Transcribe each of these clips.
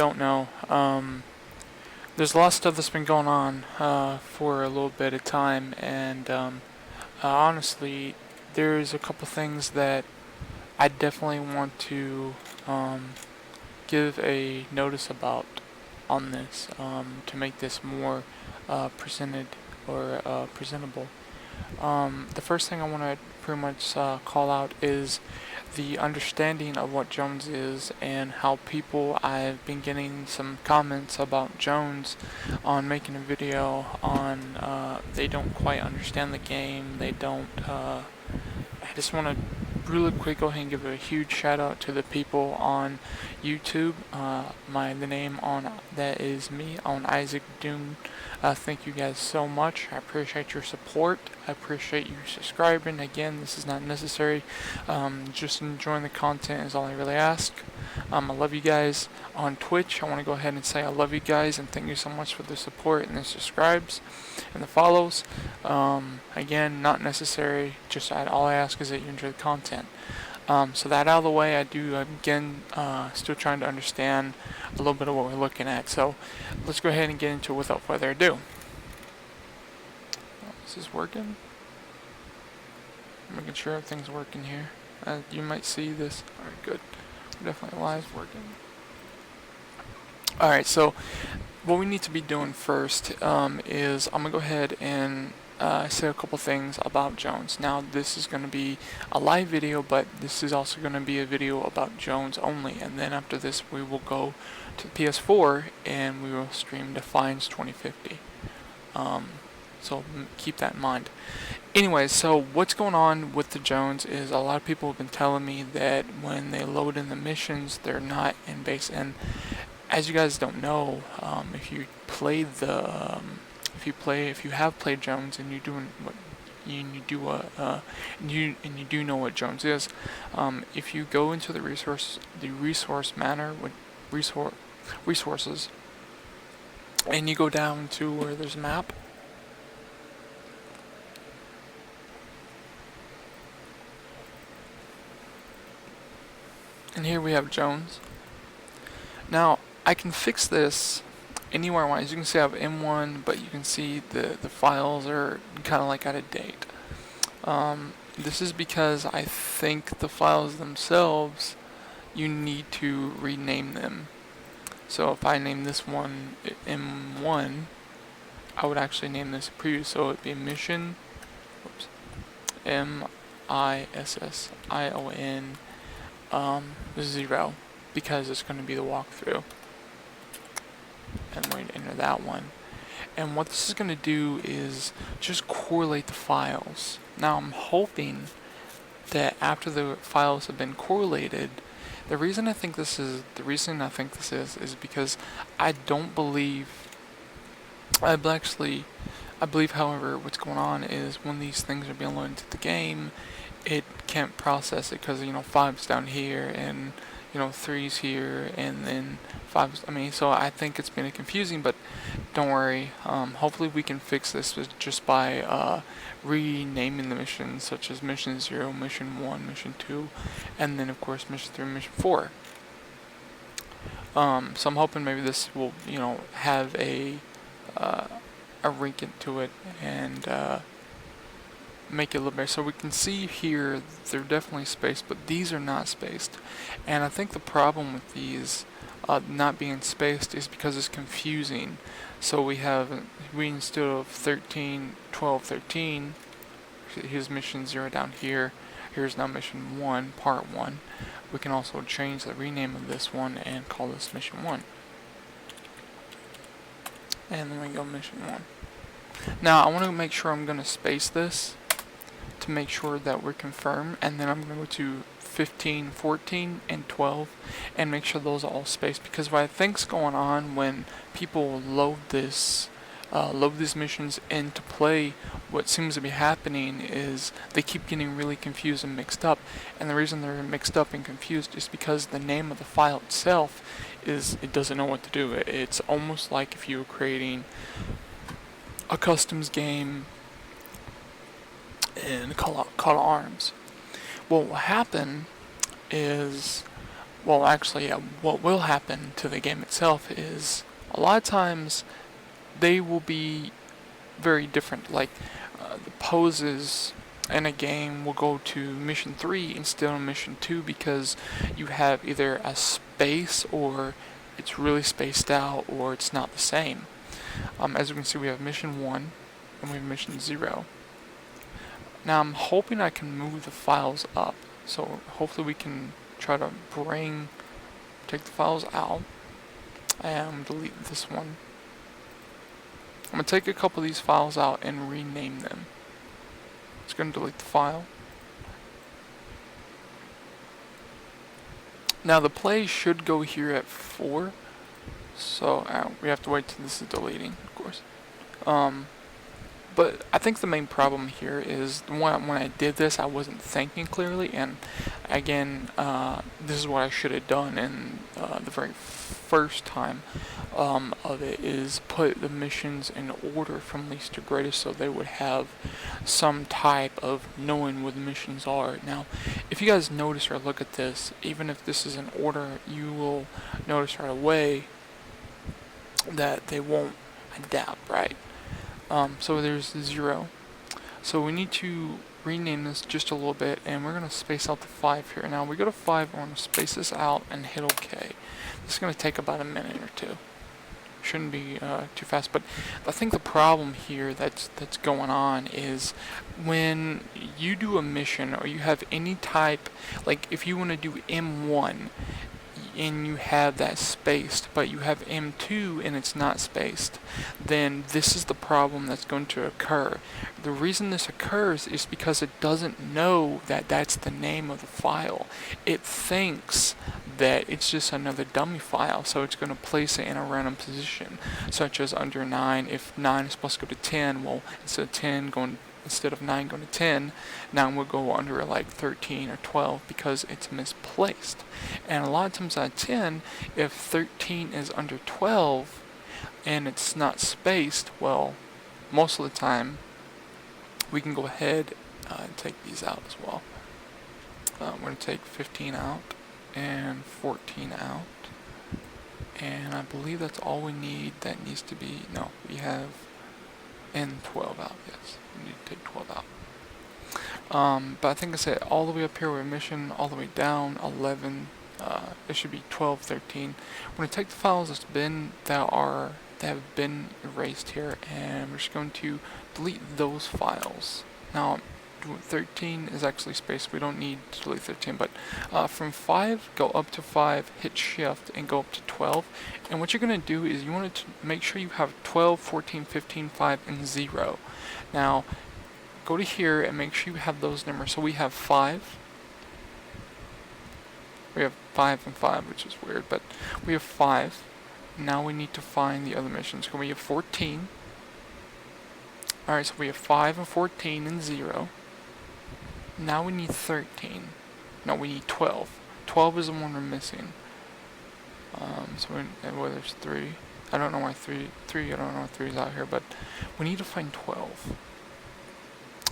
don't know, there's a lot of stuff that's been going on for a little bit of time, and honestly, there's a couple things that I definitely want to give a notice about on this to make this more presented or presentable. The first thing I want to pretty much call out is the understanding of what Jones is and how people, I've been getting some comments about Jones on making a video on they don't quite understand the game, they don't I just want to really quick go ahead and give a huge shout out to the people on YouTube. The name on that is me, on Isaac Doom. Thank you guys so much. I appreciate your support. I appreciate you subscribing. Again, this is not necessary. Just enjoying the content is all I really ask. I love you guys. On Twitch, I want to go ahead and say I love you guys and thank you so much for the support and the subscribes and the follows. Again, not necessary. Just all I ask is that you enjoy the content. So that out of the way, I do again still trying to understand a little bit of what we're looking at. So let's go ahead and get into it without further ado. Is this working? I'm making sure everything's working here. You might see this. Alright, good. We're definitely live working. Alright, so what we need to be doing first is I'm going to go ahead and say a couple things about Jones. Now, this is going to be a live video, but this is also going to be a video about Jones only. And then after this, we will go to the PS4 and we will stream Defiance 2050. So keep that in mind. Anyways, so what's going on with the Jones is a lot of people have been telling me that when they load in the missions, they're not in base. And as you guys don't know, if you have played Jones and you're doing what you do know what Jones is, if you go into the resource manner with resources, and you go down to where there's a map. And here we have Jones. Now, I can fix this anywhere I want. As you can see, I have M1, but you can see the files are kind of like out of date. This is because I think the files themselves, you need to rename them. So if I name this one M1, I would actually name this preview. So it'd be mission, MISSION 0, because it's going to be the walkthrough. And we're going to enter that one. And what this is going to do is just correlate the files. Now I'm hoping that after the files have been correlated, the reason I think this is because I believe, however, what's going on is when these things are being loaded into the game, it can't process it because 5's down here and 3's here and then 5's. So I think it's been confusing, but don't worry. Hopefully we can fix this just by renaming the missions, such as Mission 0, Mission 1, Mission 2, and then of course Mission 3, Mission 4. So I'm hoping maybe this will have a link into it and make it a little better. So we can see here they're definitely spaced, but these are not spaced. And I think the problem with these not being spaced is because it's confusing. So we instead of 13, 12, 13, here's mission 0 down here. Here's now mission 1, part 1. We can also change the rename of this one and call this mission 1. And then we go mission 1. Now I want to make sure I'm going to space this to make sure that we're confirmed, and then I'm going to go to 15, 14, and 12 and make sure those are all spaced, because what I think's going on when people load these missions into play, what seems to be happening is they keep getting really confused and mixed up. And the reason they're mixed up and confused is because the name of the file itself it doesn't know what to do. It's almost like if you were creating a customs game in Call to Arms. What will happen is well, actually, what will happen to the game itself is a lot of times they will be very different. Like the poses in a game will go to mission 3 instead of mission 2 because you have either a space or it's really spaced out or it's not the same. As you can see, we have mission 1 and we have mission 0. Now I'm hoping I can move the files up, so hopefully we can try to take the files out and delete this one. I'm going to take a couple of these files out and rename them. It's going to delete the file. Now the play should go here at 4, so we have to wait till this is deleting, of course. But I think the main problem here is when I did this, I wasn't thinking clearly, and again, this is what I should have done in the very first time of it, is put the missions in order from least to greatest so they would have some type of knowing what the missions are. Now, if you guys notice or look at this, even if this is in order, you will notice right away that they won't adapt, right? So there's 0. So we need to rename this just a little bit, and we're going to space out the 5 here. Now we go to 5, I want to space this out and hit OK. This is going to take about a minute or two. Shouldn't be too fast, but I think the problem here that's going on is when you do a mission or you have any type, like if you want to do M1 and you have that spaced, but you have M2 and it's not spaced, then this is the problem that's going to occur. The reason this occurs is because it doesn't know that that's the name of the file. It thinks that it's just another dummy file, so it's going to place it in a random position, such as under 9. If 9 is supposed to go to 10, well, instead of 9 going to 10, 9 will go under like 13 or 12 because it's misplaced. And a lot of times out of 10, if 13 is under 12 and it's not spaced, well, most of the time we can go ahead and take these out as well. We're going to take 15 out and 14 out. And I believe that's all we need. That needs to be, no, we have and 12 out, yes. We need to take 12 out. But I think I said all the way up here with mission, all the way down 11. It should be 12, 13. We're going to take the files that have been erased here, and we're just going to delete those files. Now, 13 is actually spaced. We don't need to delete 13, but from 5, go up to 5, hit shift, and go up to 12. And what you're going to do is you want to make sure you have 12, 14, 15, 5, and 0. Now, go to here and make sure you have those numbers. So we have 5. We have 5 and 5, which is weird, but we have 5. Now we need to find the other missions. So we have 14. Alright, so we have 5 and 14 and 0. Now we need 13. No, we need 12. 12 is the one we're missing. There's 3. I don't know why 3, I don't know why 3 is out here, but we need to find 12.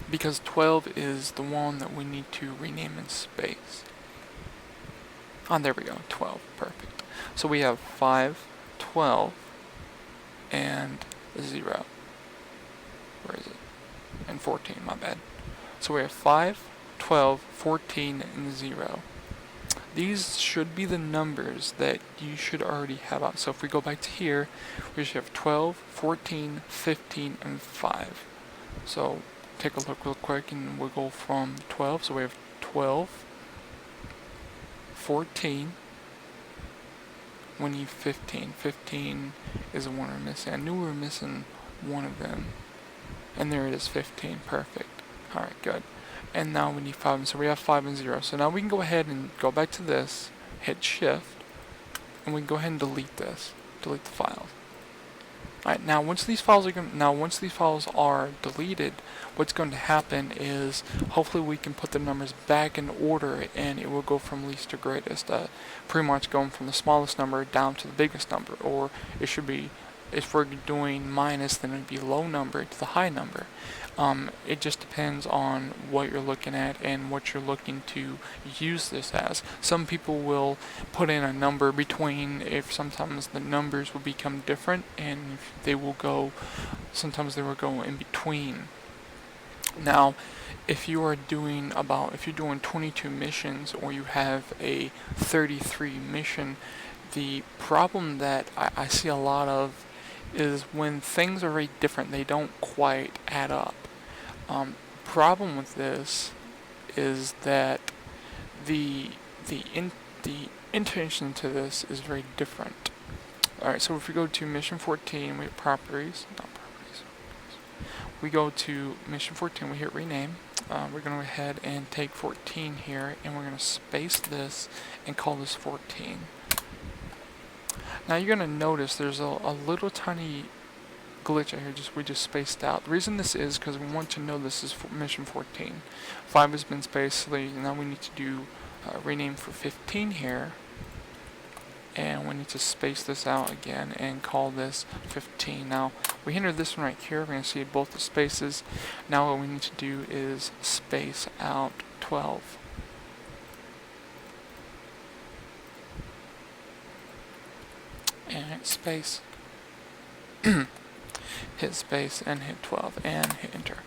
Because 12 is the one that we need to rename in space. There we go, 12, perfect. So we have 5, 12, and 0. Where is it? And 14, my bad. So we have 5, 12, 14, and 0. These should be the numbers that you should already have out. So if we go back to here, we should have 12, 14, 15, and 5. So take a look real quick and we'll go from 12. So we have 12, 14, we need 15. 15 is the one we're missing. I knew we were missing one of them. And there it is, 15. Perfect. Alright, good. And now we need 5, so we have 5 and 0. So now we can go ahead and go back to this, hit shift, and we can go ahead and delete this. Delete the files. Alright, now once these files are deleted, what's going to happen is hopefully we can put the numbers back in order and it will go from least to greatest. Pretty much going from the smallest number down to the biggest number, or it should be if we're doing minus, then it'd be low number to the high number. It just depends on what you're looking at and what you're looking to use this as. Some people will put in a number between, if sometimes the numbers will become different, and they will go, sometimes they will go in between. Now, if you're doing 22 missions, or you have a 33 mission, the problem that I see a lot of is when things are very different, they don't quite add up. Problem with this is that the intention to this is very different. Alright, so if we go to mission 14, we hit properties, not properties. We go to mission 14, we hit rename. We're going to go ahead and take 14 here, and we're going to space this and call this 14. Now you're going to notice there's a little tiny glitch out here, we just spaced out. The reason this is because we want to know this is mission 14. 5 has been spaced, so now we need to do rename for 15 here, and we need to space this out again and call this 15. Now we enter this one right here, we're going to see both the spaces. Now what we need to do is space out 12. And hit space. Hit space and hit 12 and hit enter.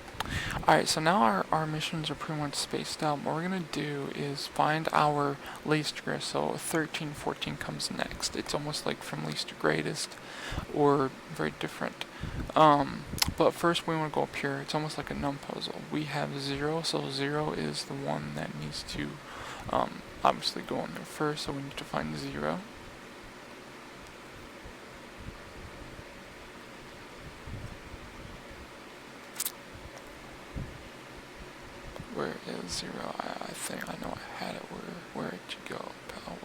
Alright, so now our missions are pretty much spaced out. What we're going to do is find our least greatest. So 13, 14 comes next. It's almost like from least to greatest, or very different. But first we want to go up here. It's almost like a num puzzle. We have 0, so 0 is the one that needs to obviously go in there first, so we need to find 0. Where is 0? I think I know I had it. Where did you go, pal?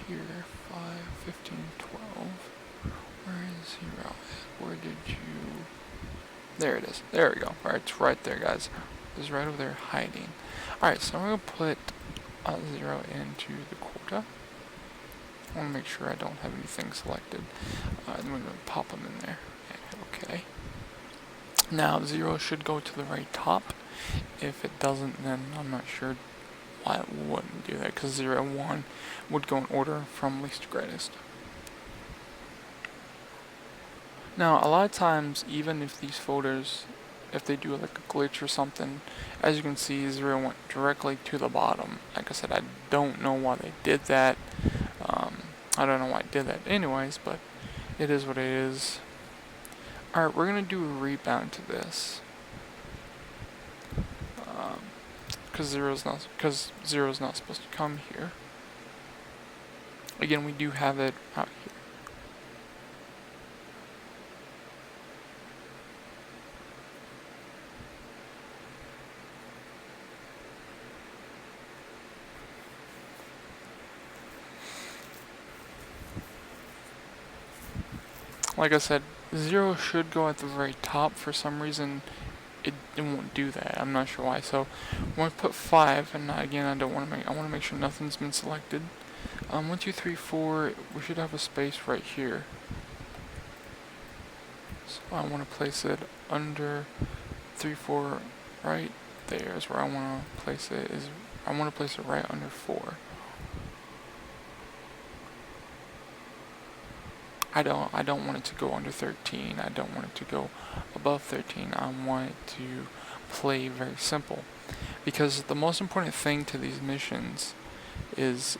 You're here. 5, 15, 12. Where is 0 at? Where did you... There it is. There we go. Alright, it's right there, guys. It's right over there hiding. Alright, so I'm going to put 0 into the quota. I want to make sure I don't have anything selected. Then we're going to pop them in there. Okay. Now 0 should go to the very top. If it doesn't, then I'm not sure why it wouldn't do that, because 0 and 1 would go in order from least to greatest. Now a lot of times, even if these folders, if they do like a glitch or something, as you can see 0 went directly to the bottom. Like I said, I don't know why they did that. I don't know why I did that anyways, but it is what it is. Alright, we're going to do a rebound to this. Because 0 is not supposed to come here. Again, we do have it out here. Like I said, 0 should go at the very top. For some reason, it won't do that. I'm not sure why. So I'm going to put 5, and again, I want to make sure nothing's been selected. 1, 2, 3, 4. We should have a space right here. So I want to place it under 3, 4. Right there is where I want to place it. I want to place it right under 4. I don't want it to go under 13. I don't want it to go above 13. I want it to play very simple. Because the most important thing to these missions is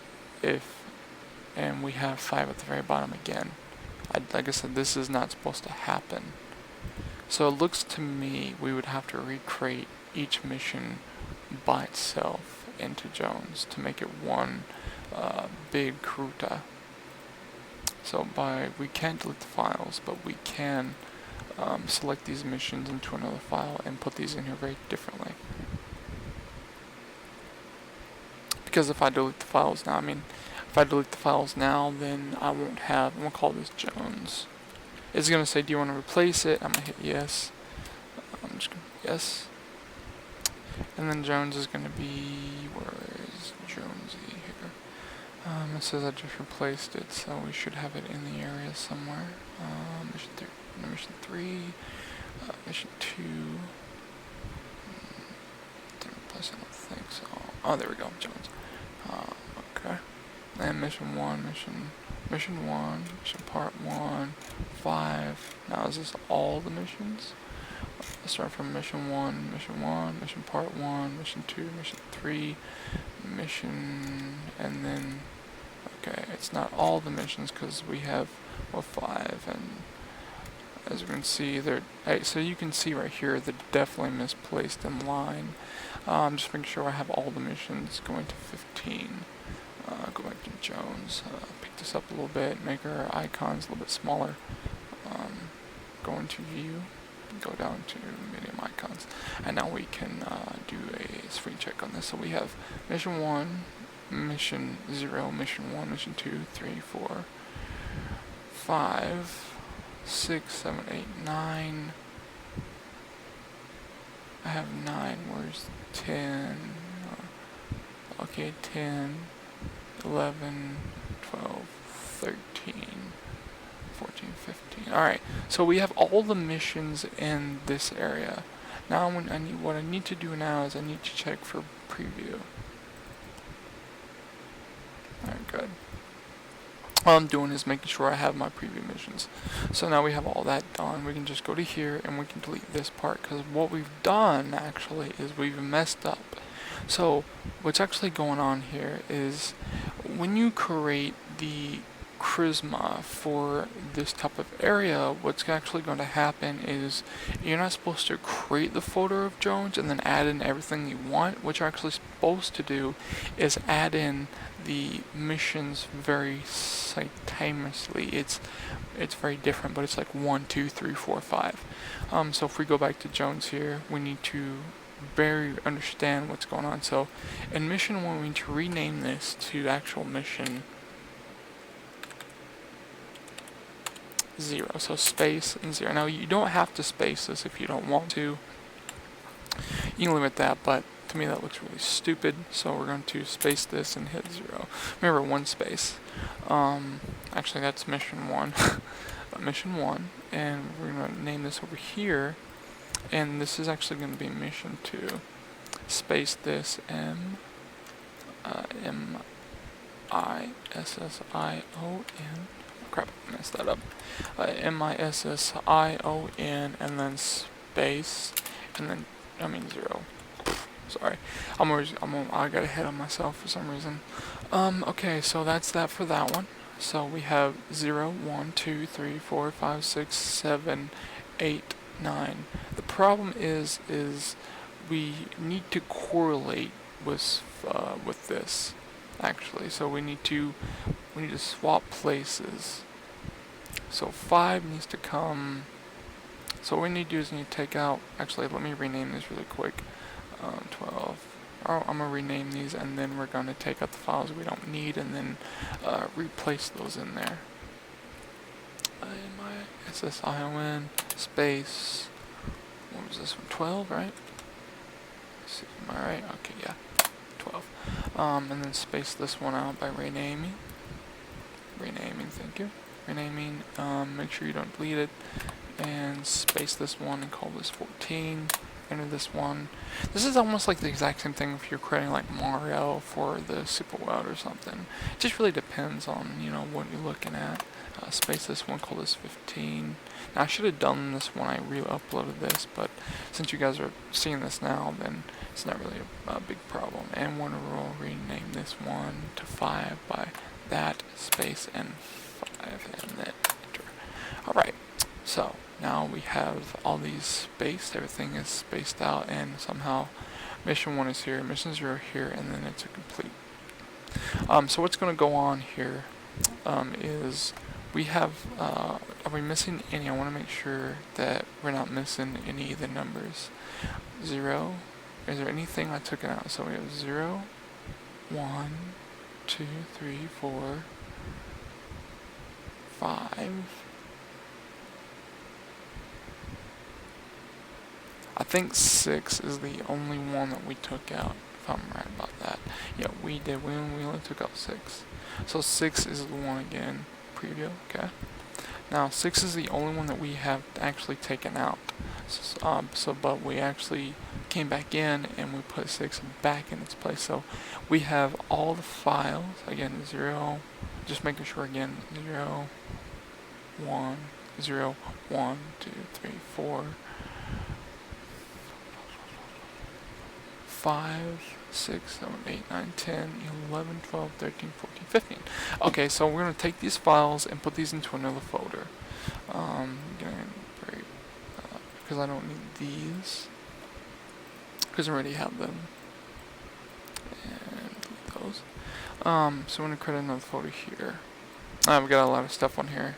and we have 5 at the very bottom again. Like I said, this is not supposed to happen. So it looks to me we would have to recreate each mission by itself into Jones to make it one big Karuta. So we can't delete the files, but we can select these missions into another file and put these in here very differently. Because if I delete the files now, then I won't have, I'm going to call this Jones. It's going to say, do you want to replace it? I'm going to hit yes. I'm just going to hit yes. And then Jones is going to be, where is Jonesy here? It says I just replaced it, so we should have it in the area somewhere. Mission 3, mission 2. Didn't replace it, I don't think so. Oh, there we go, Jones. Okay. And mission 1, mission 1, mission part 1, 5. Now is this all the missions? Let's start from mission 1, mission part 1, mission 2, mission 3, mission, and then, okay, it's not all the missions because we have, well, 5, and as you can see, so you can see right here, they're definitely misplaced in line. Just making sure I have all the missions going to 15. Go back to Jones, pick this up a little bit, make our icons a little bit smaller. Go into view, go down to medium icons, and now we can do a screen check on this. So we have mission 1, mission 0, mission 1, mission 2, 3, 4, 5, 6, 7, 8, 9. I have 9. Where's 10? Okay, 10, 11, 12, 13, 14, 15. Alright, so we have all the missions in this area. Now what I need to do now is I need to check for preview. Alright, good. All I'm doing is making sure I have my preview missions. So now we have all that done. We can just go to here and we can delete this part, because what we've done actually is we've messed up. So what's actually going on here is when you create the charisma for this type of area, what's actually going to happen is you're not supposed to create the folder of Jones and then add in everything you want. What you're actually supposed to do is add in the missions very simultaneously. It's very different, but it's like 1, 2, 3, 4, 5. So if we go back to Jones here, we need to very understand what's going on. So in mission 1, we need to rename this to actual mission 0. So space and 0. Now you don't have to space this if you don't want to. You can limit that, but to me that looks really stupid. So we're going to space this and hit 0. Remember, 1 space. Actually that's mission 1. Mission 1, and we're going to name this over here. And this is actually going to be mission 2. Space this M-I-S-S-I-O-N. Crap, I messed that up. M-I-S-S-I-O-N, and then space, and then, 0. Sorry. I got ahead of myself for some reason. Okay, so that's that for that one. So we have 0, 1, 2, 3, 4, 5, 6, 7, 8, 9. The problem is we need to correlate with this actually. So we need to swap places. So 5 needs to come. So what we need to do is we need to take out. Actually, let me rename this really quick. 12. I'm gonna rename these, and then we're gonna take out the files we don't need, and then replace those in there. M-I-S-S-I-O-N space. What was this one? 12, right? Am I right? Okay, yeah, 12. And then space this one out by renaming. Thank you. Renaming. Make sure you don't delete it, and space this one and call this 14. Enter this one. This is almost like the exact same thing if you're creating like Mario for the Super World or something. It just really depends on, what you're looking at. Space this one, call this 15. Now I should have done this when I re-uploaded this, but since you guys are seeing this now, then it's not really a big problem. And we'll rename this one to 5 by that space and 5, and then enter. Alright, so now we have all these spaced, everything is spaced out, and somehow mission 1 is here, mission 0 here, and then it's a complete. So what's going to go on here is we have, are we missing any? I want to make sure that we're not missing any of the numbers. 0, is there anything I took out? So we have 0, 1, 2, 3, 4, 5. I think 6 is the only one that we took out, if I'm right about that. Yeah, we did. We only took out 6. So 6 is the one again. Preview. Okay. Now 6 is the only one that we have actually taken out. But we actually came back in and we put 6 back in its place. So we have all the files again. 0. Just making sure again. 0, 1, 0, 1, 2, 3, 4. 5, 6, 7, 8, 9, 10, 11, 12, 13, 14, 15. Okay, so we're going to take these files and put these into another folder. Because I don't need these. Because I already have them. And delete those. So I'm going to create another folder here. We've got a lot of stuff on here.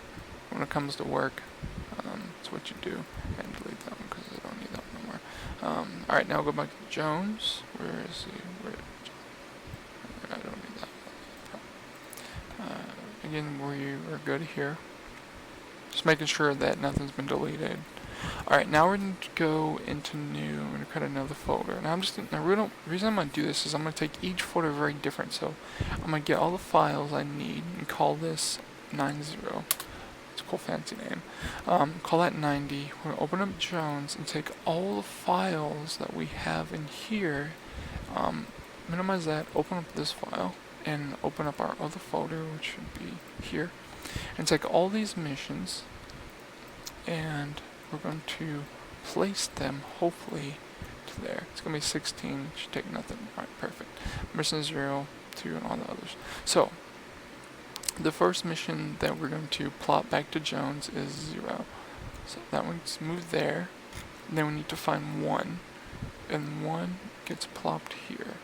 When it comes to work, that's what you do. And delete that one because I don't need that one no more. Alright, now go back to Jones. Where is he? I don't need that. Again, we are good here. Just making sure that nothing's been deleted. Alright, now we're going to go into new. I'm going to create another folder. Now the reason I'm going to do this is I'm going to take each folder very different. So I'm going to get all the files I need and call this 90. It's a cool fancy name. Call that 90. We're going to open up Jones and take all the files that we have in here. Minimize that, open up this file, and open up our other folder, which should be here. And take all these missions, and we're going to place them, hopefully, to there. It's going to be 16, should take nothing. Alright, perfect. Mission 0, 2, and all the others. So, the first mission that we're going to plot back to Jones is 0. So that one's moved there. And then we need to find 1. And 1 gets plopped here.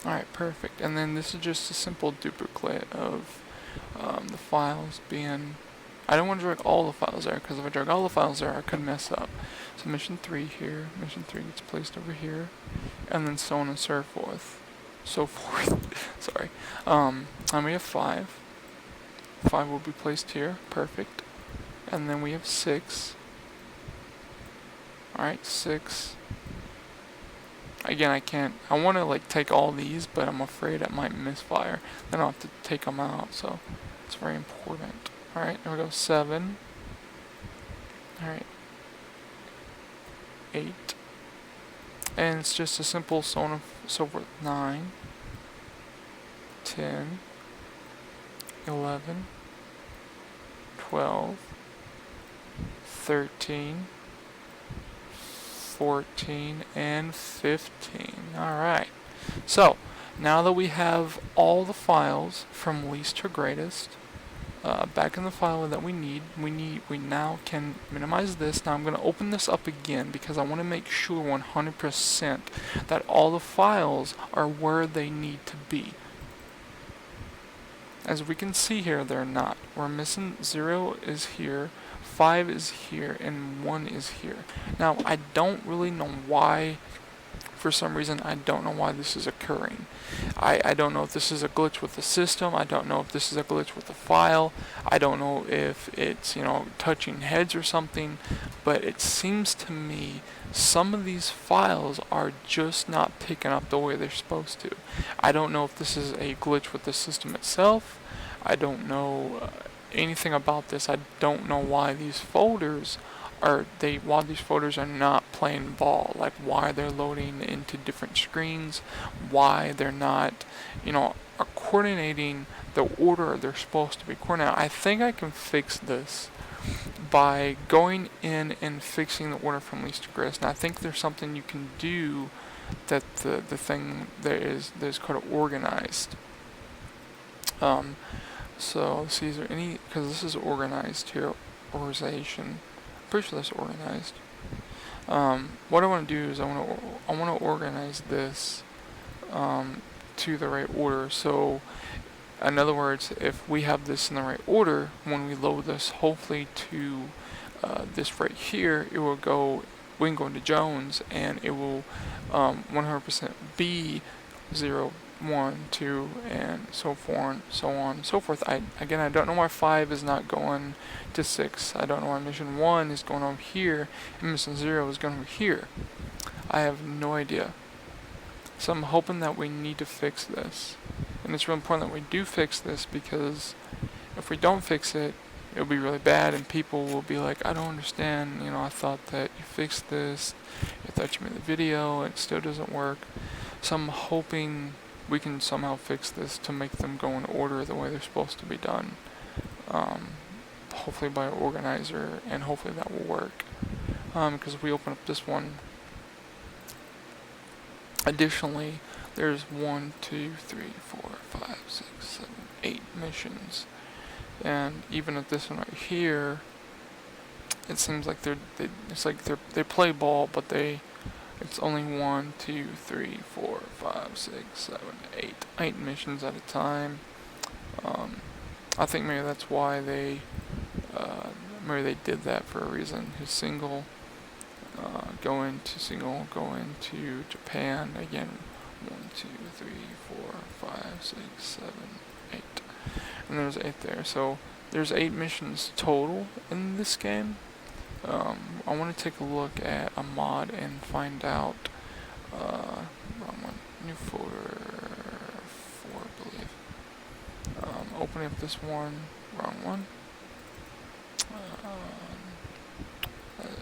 Alright, perfect. And then this is just a simple duplicate of the files being... I don't want to drag all the files there, because if I drag all the files there, I could mess up. So mission 3 here, mission 3 gets placed over here, and then so on and so forth. Sorry. And we have 5. 5 will be placed here, perfect. And then we have 6. Alright, 6. Again, I want to like take all these, but I'm afraid I might misfire. Then I'll have to take them out, so it's very important. Alright, there we go, 7. Alright. 8. And it's just a simple so on and so forth. 9. 10. 11. 12. 13. 14 and 15. Alright, so now that we have all the files from least to greatest back in the file that we now can minimize this. Now I'm going to open this up again because I want to make sure 100% that all the files are where they need to be. As we can see here, they're not. We're missing 0 is here, 5 is here, and 1 is here. Now, I don't really know why. For some reason, I don't know why this is occurring. I don't know if this is a glitch with the system. I don't know if this is a glitch with the file. I don't know if it's, touching heads or something. But it seems to me some of these files are just not picking up the way they're supposed to. I don't know if this is a glitch with the system itself. I don't know anything about this. I don't know why these folders are not playing ball, like why they're loading into different screens, why they're not, coordinating the order they're supposed to be coordinated. I think I can fix this by going in and fixing the order from least to greatest. And I think there's something you can do that the thing there's called organized. So let's see, is there any, because this is organized here, organization. Pretty sure that's organized. What I want to do is I want to organize this to the right order. So, in other words, if we have this in the right order, when we load this, hopefully to this right here, it will go. We can go into Jones, and it will 100% be 0, 1, 2, and so on and so forth. I don't know why 5 is not going to 6. I don't know why mission 1 is going over here and mission 0 is going over here. I have no idea. So I'm hoping that we need to fix this. And it's real important that we do fix this, because if we don't fix it, it'll be really bad, and people will be like, I don't understand, I thought that you fixed this, I thought you made the video, and it still doesn't work. So I'm hoping we can somehow fix this to make them go in order the way they're supposed to be done. Hopefully by an organizer, and hopefully that will work. Because if we open up this one, additionally, there's 1, 2, 3, 4, 5, 6, 7, 8 missions. And even at this one right here, it seems like they play ball, but it's only 1, 2, 3, 4, 5, 6, 7, 8 missions at a time. I think maybe that's why maybe they did that for a reason. His single, go into Japan again. 1, 2, 3, 4, 5, 6, 7, 8. And there's 8 there. So there's 8 missions total in this game. I want to take a look at a mod and find out. Wrong one. New folder 4, I believe. Opening up this one. Wrong one.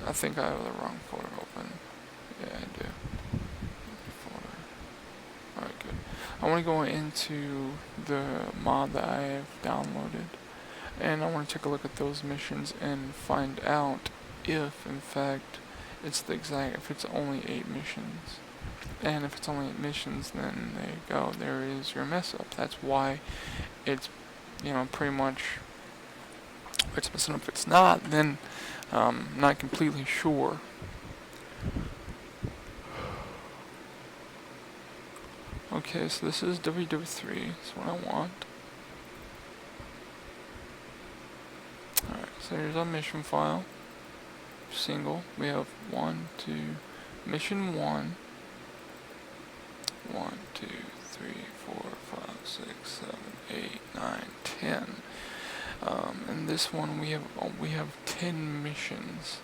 I think I have the wrong folder open. Yeah, I do. Folder. Alright, good. I want to go into the mod that I have downloaded, and I want to take a look at those missions and find out if, in fact, if it's only 8 missions. And if it's only 8 missions, then there you go. There is your mess up. That's why it's, pretty much it's messing up. If it's not, then not completely sure. Okay, so this is WW3. That's what I want. Alright, so here's our mission file. Single. We have 1, 2, mission 1. 1, 2, 3, 4, 5, 6, 7, 8, 9, 10. And this one we have 10 missions.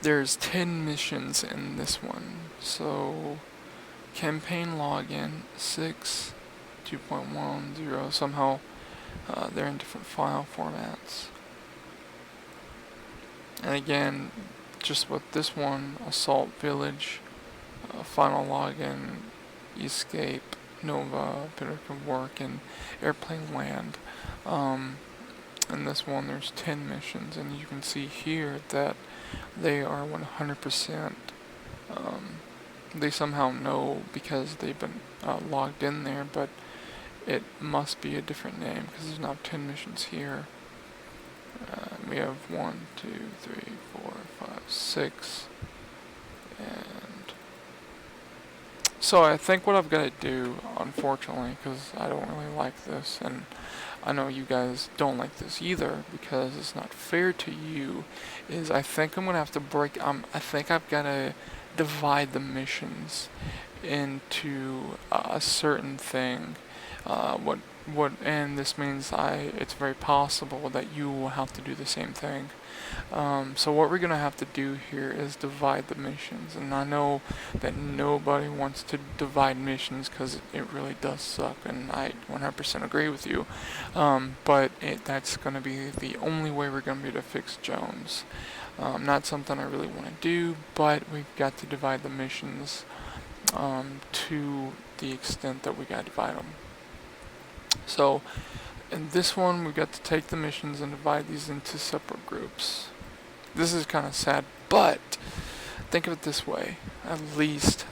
There's 10 missions in this one. So campaign login 6 2.10, somehow they're in different file formats. And again, just with this one, Assault Village, Final Login, Escape, Nova, Pinnacle Work, and Airplane Land. In this one there's 10 missions, and you can see here that they are 100%, they somehow know because they've been logged in there, but it must be a different name because there's now 10 missions here. We have 1, 2, 3, 4, 5, 6, and so I think what I've got to do, unfortunately, because I don't really like this, and I know you guys don't like this either because it's not fair to you, is I think I'm going to have to I think I've got to divide the missions into a certain thing. And this means it's very possible that you will have to do the same thing. So what we're going to have to do here is divide the missions, and I know that nobody wants to divide missions because it really does suck, and I 100% agree with you, but that's going to be the only way we're going to be able to fix Jones. Not something I really want to do, but we've got to divide the missions to the extent that we got to divide them. So in this one, we've got to take the missions and divide these into separate groups. This is kind of sad, but think of it this way: at least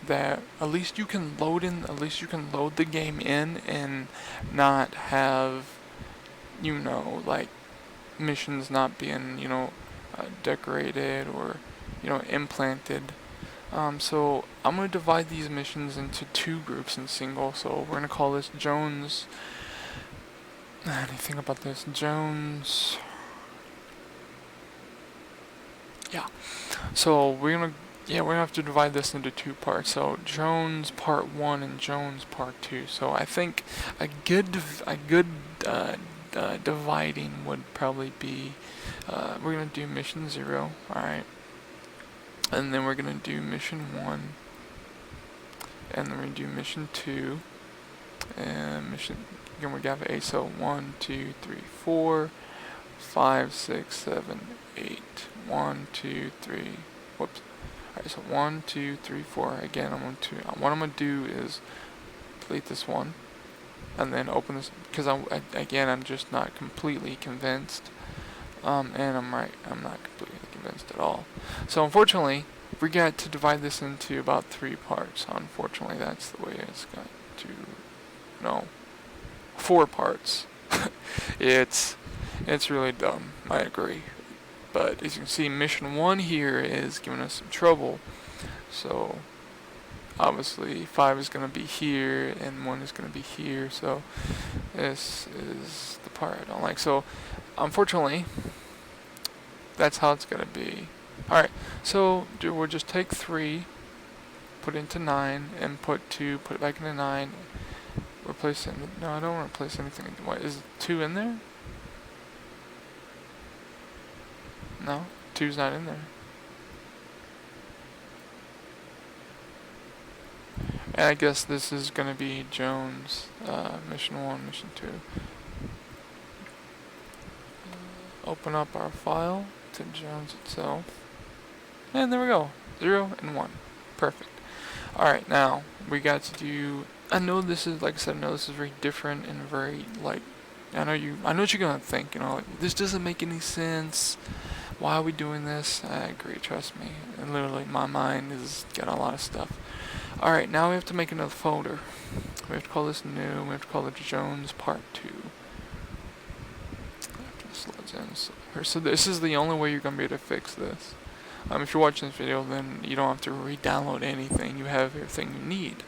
you can load the game in and not have, like missions not being, decorated or, implanted. So I'm going to divide these missions into 2 groups in single. So we're going to call this Jones. Anything about this? Jones. Yeah. So we're gonna have to divide this into 2 parts. So Jones Part 1 and Jones Part 2. So I think a good dividing would probably be we're gonna do mission 0. All right. and then we're gonna do mission 1, and then we're gonna do mission 2, and mission, again we got 8, so 1, 2, 3, 4, 5, 6, 7, 8, 1, 2, 3, whoops, alright, so 1, 2, 3, 4, again what I'm gonna do is delete this one, and then open this, because I'm just not completely convinced, and I'm not completely convinced at all. So unfortunately, we got to divide this into about 3 parts. Unfortunately, that's the way it's got to, no, 4 parts. It's really dumb, I agree. But as you can see, mission 1 here is giving us some trouble. So obviously 5 is going to be here and 1 is going to be here, so this is the part I don't like. So unfortunately, that's how it's going to be. Alright, so we'll just take 3, put it into 9, and put 2, put it back into 9, replace it. No, I don't want to replace anything. What, is 2 in there? No, 2's not in there. And I guess this is going to be Jones, mission 1, mission 2. Open up our file to Jones itself. And there we go. 0 and 1. Perfect. Alright, now we got to do, I know this is, like I said, I know this is very different and very, like, I know what you're gonna think, like, this doesn't make any sense. Why are we doing this? I agree, trust me. And literally, my mind has got a lot of stuff. Alright, now we have to make another folder. We have to call this new. We have to call it Jones Part 2. After this loads in. So this is the only way you're going to be able to fix this. If you're watching this video, then you don't have to re-download anything. You have everything you need.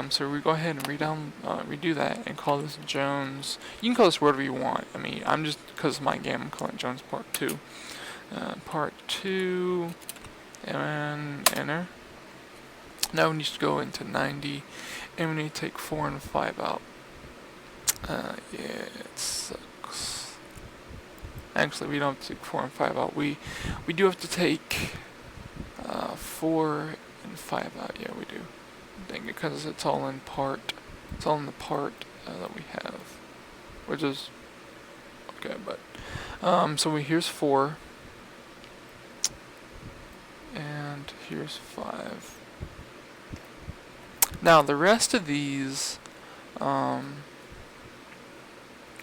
So we go ahead and redo that and call this Jones. You can call this whatever you want. I mean, I'm just, because of my game, I'm calling it Jones Part 2. Part 2, and enter. Now we need to go into 90, and we need to take 4 and 5 out. Yeah, it sucks. Actually, we don't have to take 4 and 5 out. We do have to take 4 and 5 out. Yeah, we do. Dang it, because it's all in part. It's all in the part that we have, which is okay. But so here's 4, and here's 5. Now the rest of these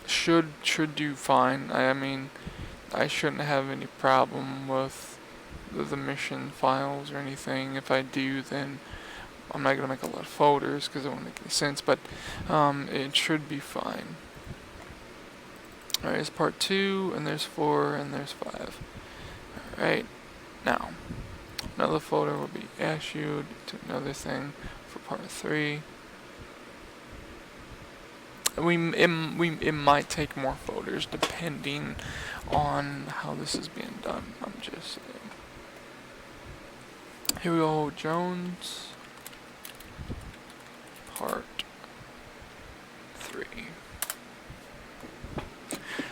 should do fine. I mean, I shouldn't have any problem with the mission files or anything. If I do, then I'm not gonna make a lot of folders because it won't make any sense. But it should be fine. Alright, there's part 2, and there's 4, and there's 5. Alright, now another folder will be issued to another thing for part 3. It might take more folders depending on how this is being done. I'm just saying. Here we go, Jones part 3.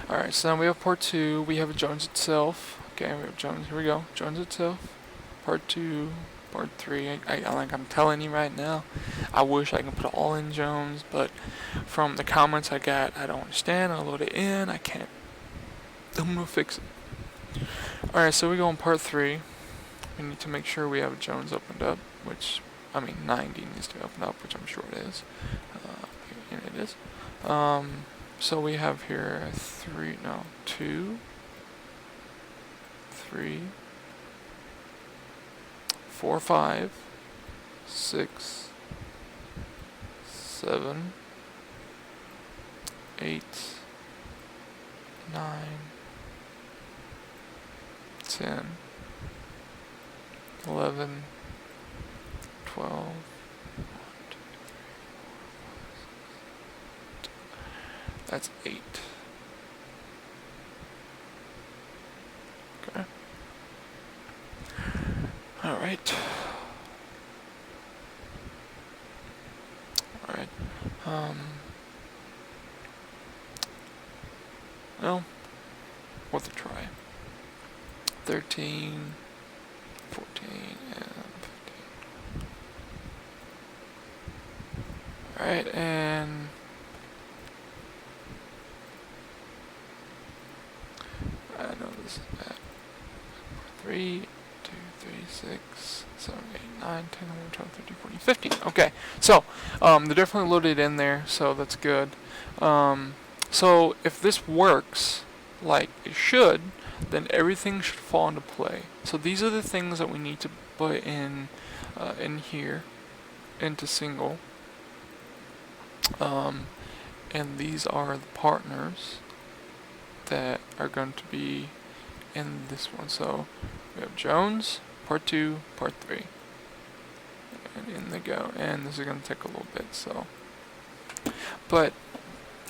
Alright, so now we have part 2. We have Jones itself. Okay, we have Jones. Here we go. Jones itself. Part 2. Part 3. Like I'm telling you right now, I wish I could put it all in Jones, but from the comments I got, I don't understand. I load it in. I can't. I'm gonna fix it. Alright, so we go on part 3. We need to make sure we have Jones opened up, which, I mean, 90 needs to be opened up, which I'm sure it is. And it is. So we have here 2, 3, 4, 5, 6, 7, 8, 9, 10, 11, 12, 2, 3, 4, 5, 6, 7, 8. That's 8. Okay. Alright. Alright. Well, worth a try. 13, 14 and 15. Alright, and I know this is bad. 3, 2, 3, 6, 7, 8, 9, 10, 11, 12, 13, 14, 15. Okay, so they're definitely loaded in there, so that's good. So if this works like it should, then everything should fall into play. So these are the things that we need to put in here into single. And these are the partners that are going to be in this one. So we have Jones, part 2, part 3. And in they go. And this is going to take a little bit, so. But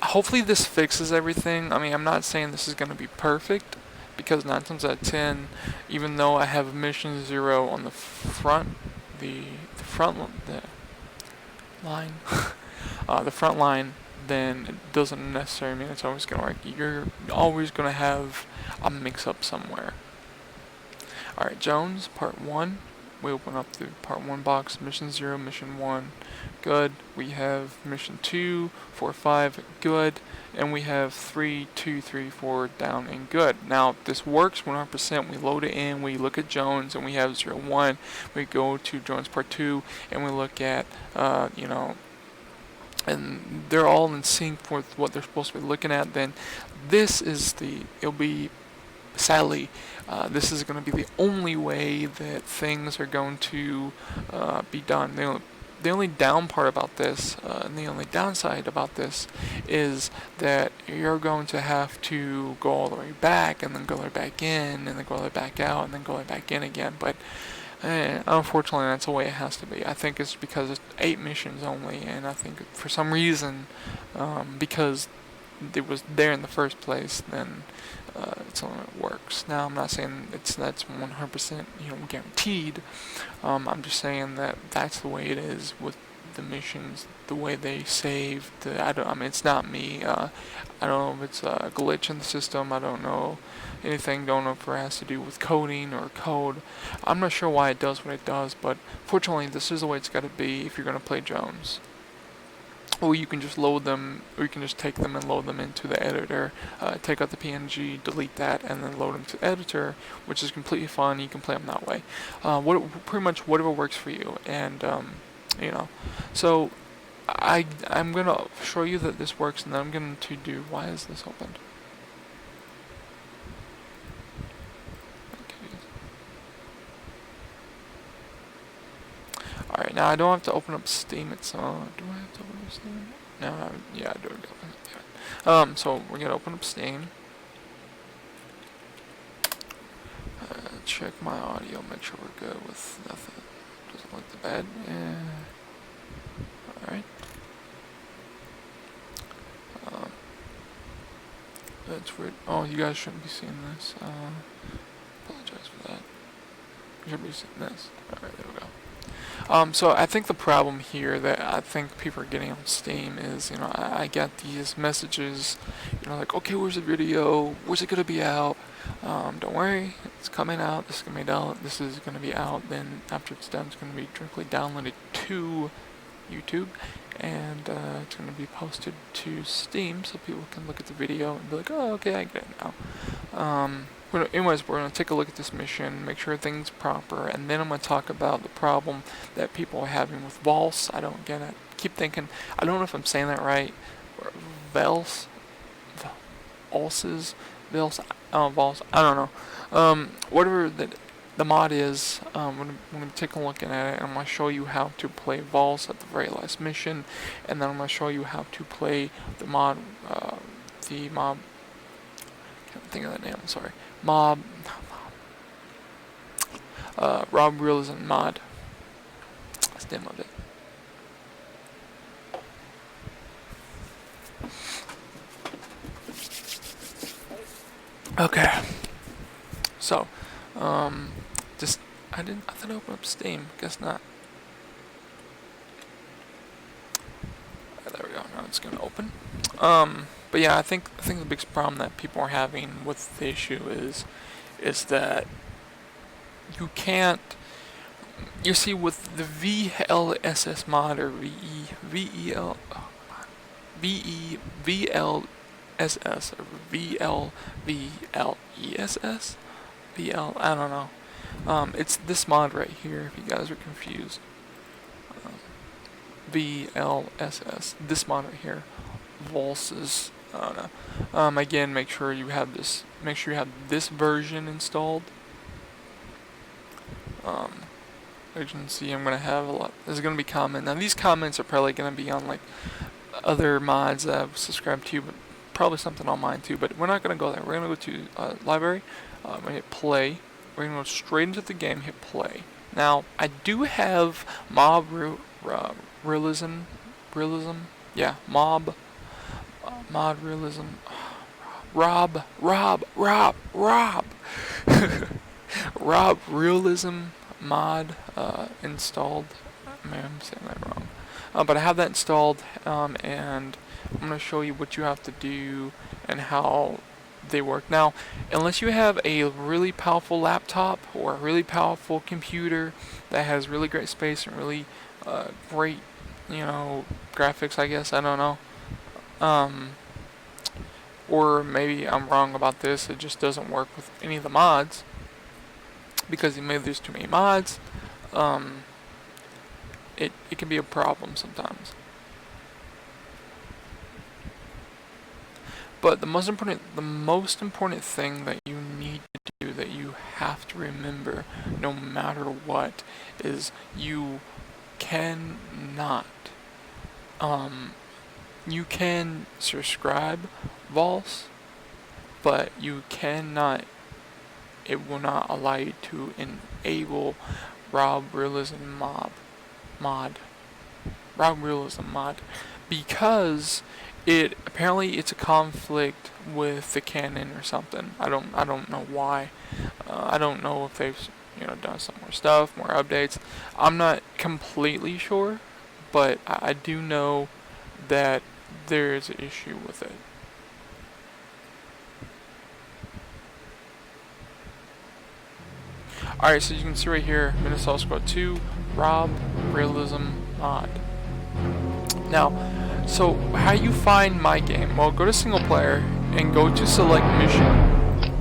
hopefully this fixes everything. I mean, I'm not saying this is going to be perfect, because 9 times out of 10, even though I have mission 0 on the front, the line, the front line, then it doesn't necessarily mean it's always going to work. You're always going to have a mix-up somewhere. Alright, Jones, part 1. We open up the part 1 box, mission 0, mission 1, good. We have mission 2, 4, 5, good. And we have 3, 2, 3, 4 down and good. Now, this works 100%. We load it in, we look at Jones, and we have 0, 1. We go to Jones part 2, and we look at, and they're all in sync with what they're supposed to be looking at. Then this is it'll be, sadly, this is going to be the only way that things are going to be done. The only down part about this, and the only downside about this, is that you're going to have to go all the way back, and then go all the way back in, and then go all the way back out, and then go all the way back in again. But unfortunately, that's the way it has to be. I think it's because it's 8 missions only, and I think for some reason, because it was there in the first place, then it's only it works. Now, I'm not saying that's 100% guaranteed. I'm just saying that that's the way it is with the missions, the way they save. I mean, it's not me. I don't know if it's a glitch in the system. I don't know anything. Don't know if it has to do with coding or code. I'm not sure why it does what it does, but fortunately, this is the way it's got to be if you're going to play Jones. Or you can just load them, or you can just take them and load them into the editor, take out the PNG, delete that, and then load them to the editor, which is completely fine. You can play them that way. Pretty much whatever works for you, and So I'm gonna show you that this works, and then I'm going to do. Why is this opened? Alright, now I don't have to open up Steam itself. Do I have to open up Steam? No, yeah, I do have to open it. So we're gonna open up Steam. Check my audio, make sure we're good with nothing. Doesn't look too bad. Yeah. Alright. That's weird. Oh, you guys shouldn't be seeing this. Apologize for that. You should be seeing this. Alright, there we go. So I think the problem here that I think people are getting on Steam is, I get these messages, like, okay, where's the video? Where's it gonna be out? Don't worry, it's coming out. This is gonna be out. This is gonna be out. Then after it's done, it's gonna be directly downloaded to YouTube, and it's gonna be posted to Steam so people can look at the video and be like, oh, okay, I get it now. Anyways, we're going to take a look at this mission, make sure everything's proper, and then I'm going to talk about the problem that people are having with Valse. I don't get it. Keep thinking, I don't know if I'm saying that right. Valse? Valses? Valse? Valse? I don't know. Whatever the mod is, I'm going to take a look at it, and I'm going to show you how to play Valse at the very last mission, and then I'm going to show you how to play the mob, can't think of that name, I'm sorry. Rob Realism mod. That's the name of it. Okay. So, I thought I opened up Steam. Guess not. There we go. Now it's gonna open. But yeah, I think the biggest problem that people are having with the issue is that you can't. You see, with the VLSS mod or VLSS or VLVLESS VL. I don't know. It's this mod right here. If you guys are confused, VLSS. This mod right here. Volses. I don't know. Again, make sure you have this. Make sure you have this version installed. As you can see, I'm gonna have a lot. There's gonna be comments. Now these comments are probably gonna be on like other mods that I've subscribed to, but probably something on mine too. But we're not gonna go there. We're gonna go to library. I'm gonna hit play. We're gonna go straight into the game. Hit play. Now I do have realism. Yeah, mod realism. Rob realism mod installed. Maybe I'm saying that wrong. But I have that installed, and I'm going to show you what you have to do and how they work. Now, unless you have a really powerful laptop or a really powerful computer that has really great space and really great, graphics, I guess, I don't know. Or maybe I'm wrong about this, it just doesn't work with any of the mods, because maybe there's too many mods. It can be a problem sometimes. But the most important thing that you need to do, that you have to remember no matter what, is you cannot you can subscribe Vols, but you cannot, it will not allow you to enable Rob Realism mod, because it's a conflict with the canon or something. I don't know why. I don't know if they've done some more stuff, more updates. I'm not completely sure, but I do know that there is an issue with it. Alright, so you can see right here, Minnesota Squad 2, Rob Realism mod. Now, so how you find my game? Well, go to single player and go to select mission.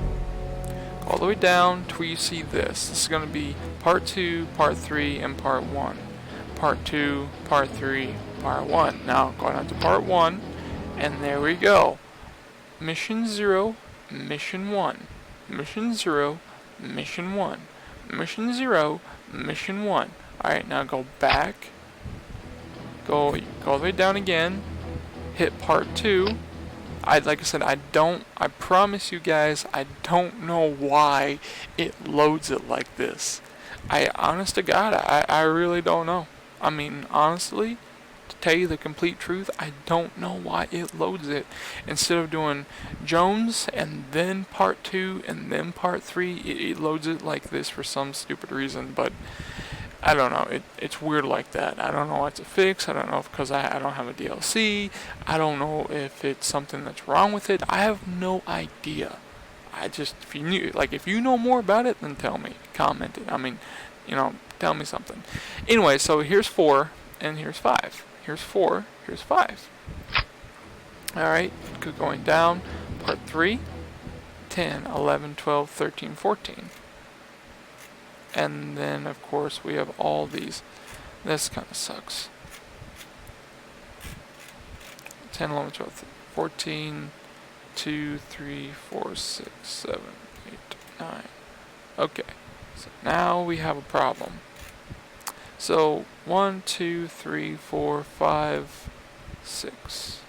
Go all the way down to where you see this. This is going to be part 2, part 3, and part 1. Part 2, part 3, part 1. Now, go down to part 1, and there we go. Mission 0, mission 1. Mission 0, mission 1. Mission 0, mission 1. Alright, now go back. Go all the way down again. Hit part 2. Like I said, I promise you guys, I don't know why it loads it like this. Honest to God, I really don't know. I mean, honestly, to tell you the complete truth, I don't know why it loads it. Instead of doing Jones and then part 2 and then part 3, it loads it like this for some stupid reason, but I don't know, it's weird like that. I don't know what to fix. I don't know if because I don't have a DLC. I don't know if it's something that's wrong with it. I have no idea. If you know more about it, then tell me. Comment it. I mean, tell me something. Anyway, so here's 4 and here's 5. Here's 4, here's 5. Alright, going down. Part 3, 10, 11, 12, 13, 14. And then, of course, we have all these. This kind of sucks. 10, 11, 12, 14, 2, 3, 4, 6, 7, 8, 9. Okay, so now we have a problem. So, 1, 2, 3, 4, 5, 6.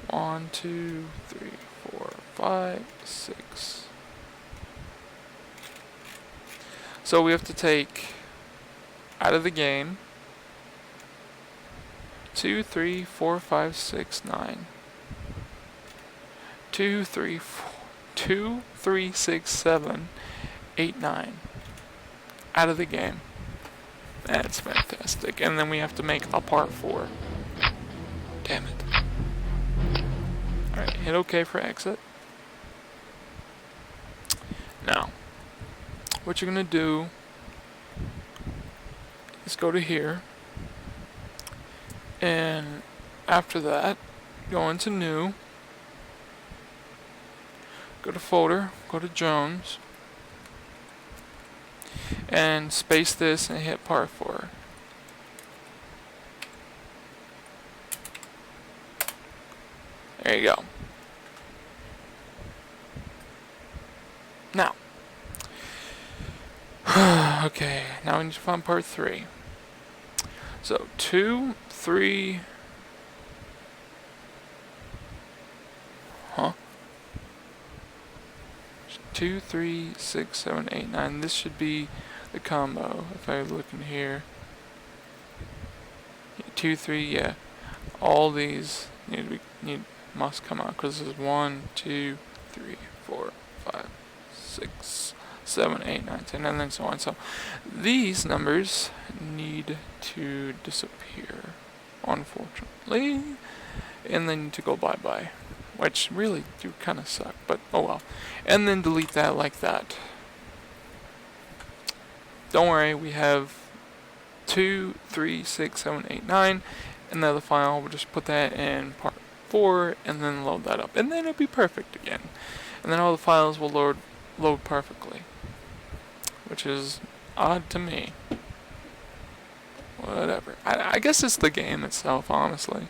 1, 2, 3, 4, 5, 6. So we have to take out of the game 2, 3, 4, 5, 6, 9. 2, 3, 6, 7, 8, 9. Out of the game. That's fantastic. And then we have to make a part 4. Damn it. Alright, hit OK for exit. Now, what you're going to do is go to here, and after that, go into new, go to folder, go to Jones, and space this and hit part 4. There you go. Now, okay, now we need to find part 3. So 2, 3, 2, 3, 6, 7, 8, 9. This should be the combo. If I look in here, 2, 3, yeah. All these must come out because this is 1, 2, 3, 4, 5, 6, 7, 8, 9, 10, and then so on. So these numbers need to disappear, unfortunately, and they need to go bye-bye, which really do kind of suck, but oh well. And then delete that like that. Don't worry, we have 2, 3, 6, 7, 8, 9. Another file, we'll just put that in part 4 and then load that up. And then it'll be perfect again. And then all the files will load perfectly. Which is odd to me. Whatever. I guess it's the game itself, honestly.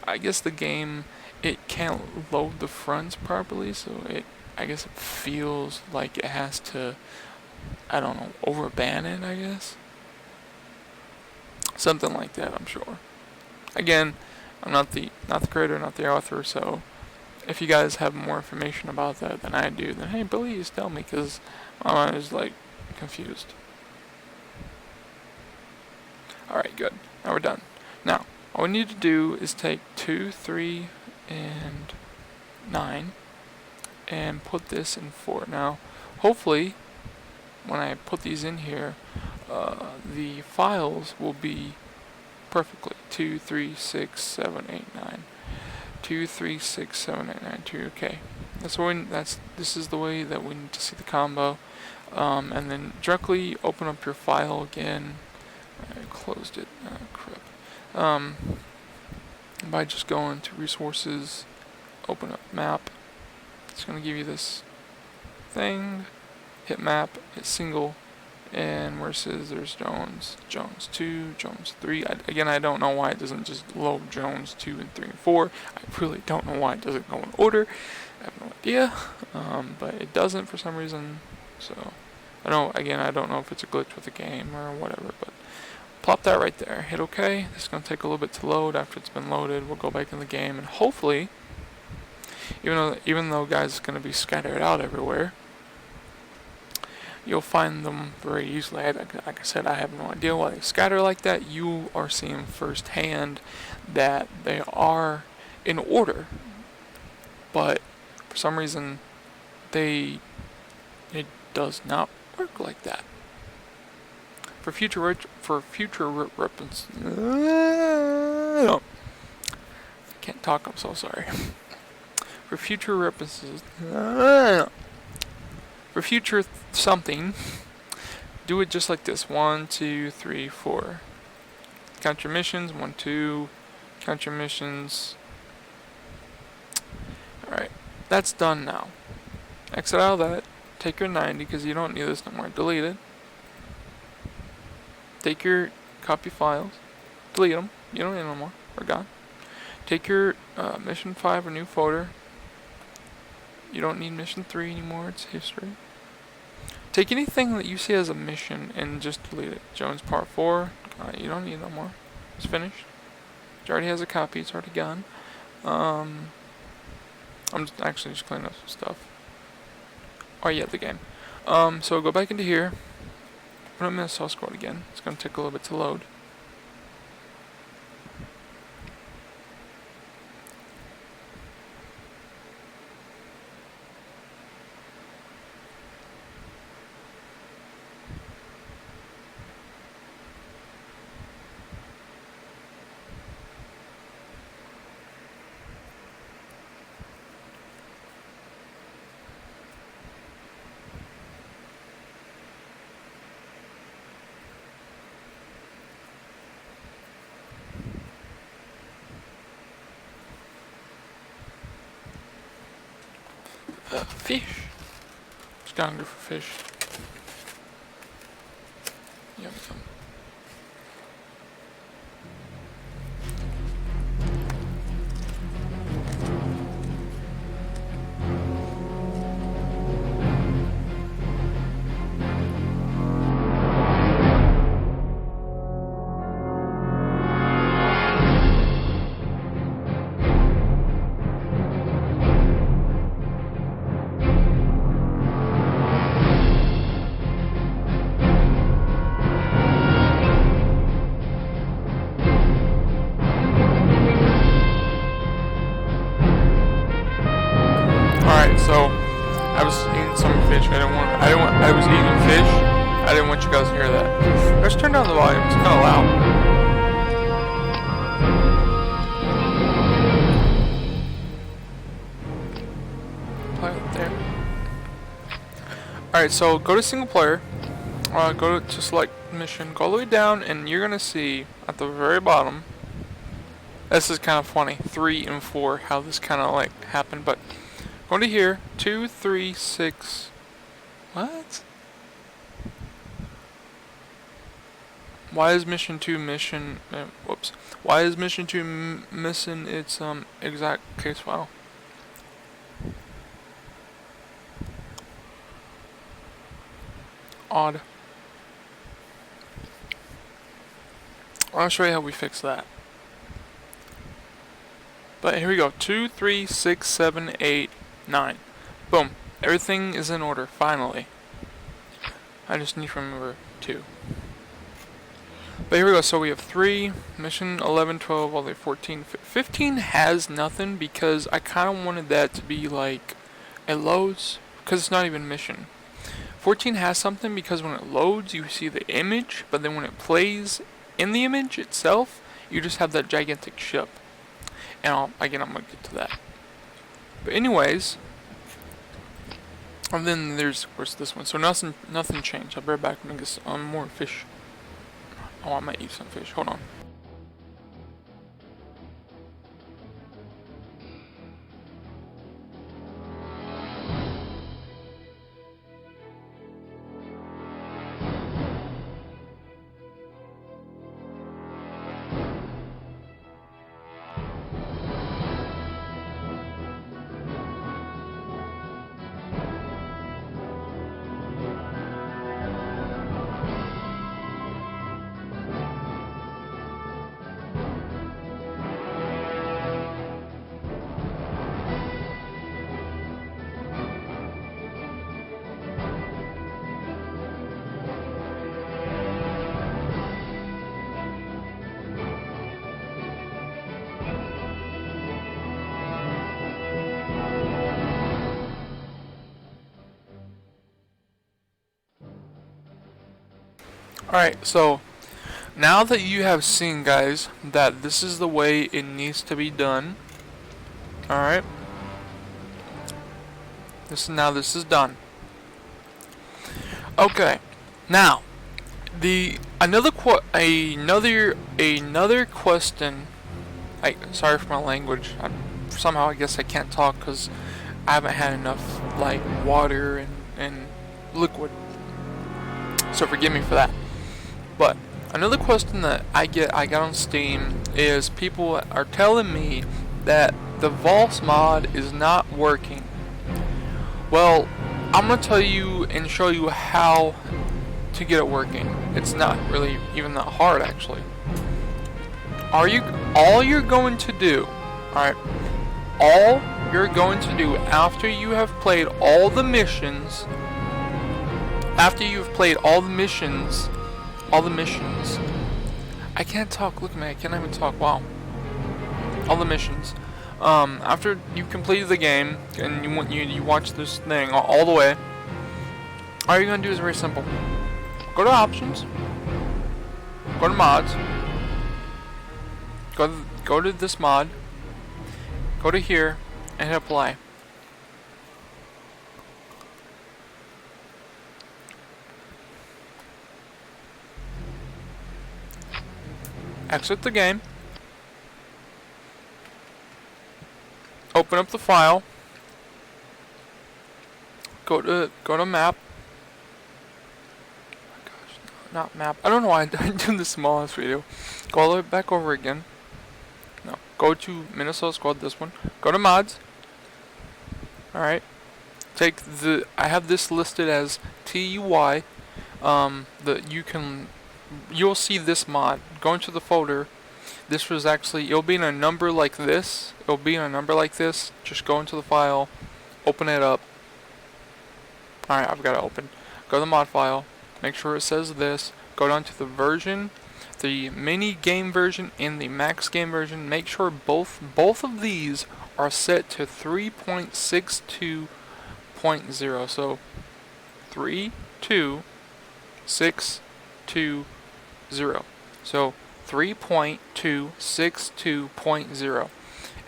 I guess the game, it can't load the fronts properly, so I guess it feels like it has to, I don't know, overban it, I guess. Something like that, I'm sure. Again, I'm not the creator, not the author, so if you guys have more information about that than I do, then hey, please tell me, because my mind is like confused. Alright, good. Now we're done. Now, all we need to do is take 2, 3, and 9 and put this in 4. Now, hopefully, when I put these in here, the files will be perfectly 2, 3, 6, 7, 8, 9. 2, 3, 6, 7, 8, 9, 2. Okay, this is the way that we need to see the combo. And then directly open up your file again. I closed it. Crap. By just going to resources, open up map. It's going to give you this thing. Hit map, hit single, and where it says there's Jones 2, Jones 3. Again, I don't know why it doesn't just load Jones 2 and 3 and 4. I really don't know why it doesn't go in order. I have no idea, but it doesn't for some reason. So I don't know if it's a glitch with the game or whatever, but plop that right there. Hit OK. This is going to take a little bit to load. After it's been loaded, we'll go back in the game, and hopefully, even though guys, it's going to be scattered out everywhere, you'll find them very easily. Like I said, I have no idea why they scatter like that. You are seeing firsthand that they are in order, but for some reason, it does not work like that. For future reference, I can't talk. I'm so sorry. For future references. For future something, do it just like this. 1, 2, 3, 4. Count your missions. 1, 2. Count your missions. Alright. That's done now. Exit out of that. Take your 90 because you don't need this no more. Delete it. Take your copy files. Delete them. You don't need them no more. They're gone. Take your mission 5 or new folder. You don't need mission 3 anymore, it's history. Take anything that you see as a mission and just delete it. Jones Part 4, you don't need no more. It's finished. It already has a copy, it's already gone. I'm actually just cleaning up some stuff. Oh yeah, the game. So go back into here. Put them in the source code again. It's going to take a little bit to load. Fish. Just got hungry for fish. Yum, yum. Alright, so I was eating some fish. I was eating fish. I didn't want you guys to hear that. Let's turn down the volume. It's kind of loud. Play there. Alright, so go to single player. Go to select mission. Go all the way down, and you're gonna see at the very bottom. This is kind of funny. 3 and 4. How this kind of like happened, but. Go to here, 2, 3, 6. What? Why is mission 2 mission? Whoops. Why is mission 2 missing its exact case file? Odd. I'll show you how we fix that. But here we go. 2, 3, 6, 7, 8. 9. Boom. Everything is in order, finally. I just need to remember 2. But here we go. So we have 3, mission 11, 12, all the way 14. 15 has nothing because I kind of wanted that to be like, it loads, because it's not even mission. 14 has something because when it loads, you see the image, but then when it plays in the image itself, you just have that gigantic ship. And again, I'm going to get to that. But anyways, and then there's of course this one. So nothing changed. I'll be right back and get some more fish. Oh, I might eat some fish. Hold on. Alright, so now that you have seen, guys, that this is the way it needs to be done. Alright. This is done. Okay. Now, another question. Sorry for my language. Somehow I guess I can't talk because I haven't had enough like water and liquid. So forgive me for that. But another question that I got on Steam is people are telling me that the Vols mod is not working. Well, I'm gonna tell you and show you how to get it working. It's not really even that hard, actually. All you're going to do, alright, all you're going to do after you have played all the missions, I can't talk, look at me, I can't even talk, wow. All the missions. After you completed the game, and you watch this thing all the way, all you're gonna do is very simple. Go to options, go to mods, go to this mod, go to here, and hit apply. Exit the game, open up the file, go to map. Oh my gosh, no, not map. I don't know why I do this smallest video. Go all the way back over again. No, go to Minnesota Squad. This one. Go to mods. All right. Take the. I have this listed as TUI. You'll see this mod. Go into the folder. This was actually, it'll be in a number like this. It'll be in a number like this. Just go into the file, open it up. Alright, I've got it open. Go to the mod file, make sure it says this. Go down to the version, the mini game version and the max game version. Make sure both of these are set to 3.62.0. So 3.2.6.2.0. So 3.2.6.2.0,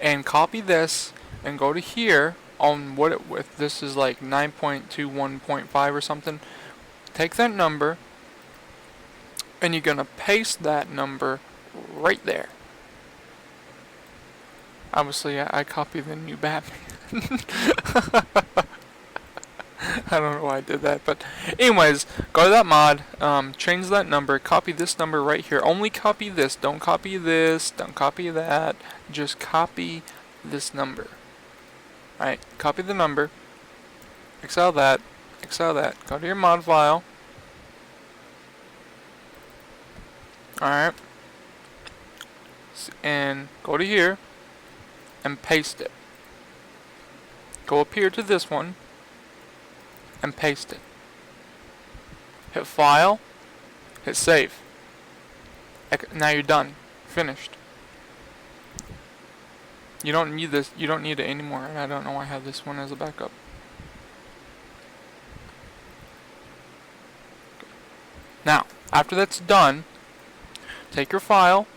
and copy this and go to here on what it with. This is like 9.21.5 or something. Take that number and you're gonna paste that number right there. Obviously, I copied the new Batman. I don't know why I did that, but anyways, go to that mod, change that number, copy this number right here. Only copy this, don't copy this, don't copy that, just copy this number. Alright, copy the number, exile that, go to your mod file. Alright, and go to here, and paste it. Go up here to this one, and paste it. Hit file, hit save. Now you're done. Finished. You don't need this, you don't need it anymore. I don't know why I have this one as a backup. Now, after that's done, take your file,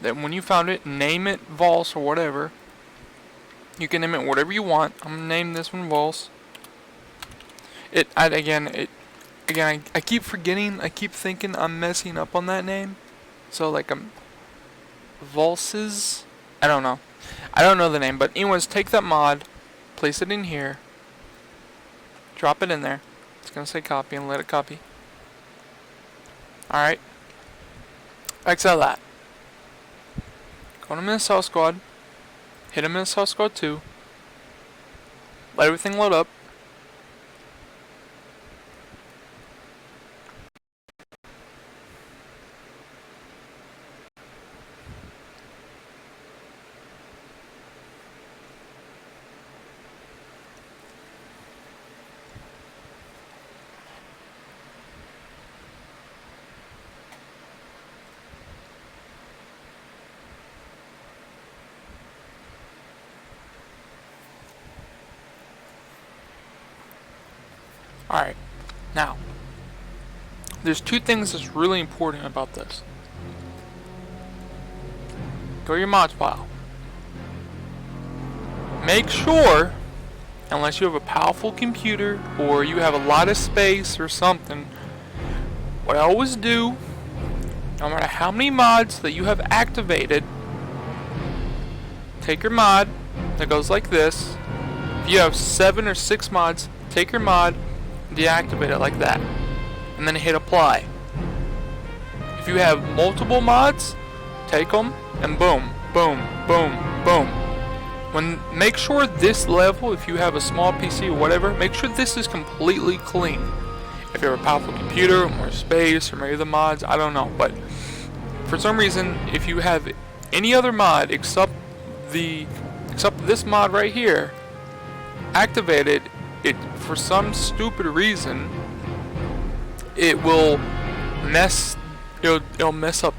then when you found it, name it Vols or whatever. You can name it whatever you want. I'm gonna name this one Vols. I keep forgetting, I keep thinking I'm messing up on that name. So like Volses, I don't know the name, but anyways, take that mod, place it in here, drop it in there. It's gonna say copy and let it copy. Alright, exile that. Go to Minnesota Squad, hit a Minnesota Squad 2, let everything load up. Alright, now, there's two things that's really important about this. Go to your mods file. Make sure, unless you have a powerful computer or you have a lot of space or something, what I always do, no matter how many mods that you have activated, take your mod that goes like this. If you have 7 or 6 mods, take your mod, deactivate it like that, and then hit apply. If you have multiple mods, take them and boom, boom, boom, boom. Make sure this level, if you have a small PC or whatever, make sure this is completely clean. If you have a powerful computer, more space, or maybe the mods, I don't know, but for some reason, if you have any other mod except this mod right here activated, it for some stupid reason it will mess up.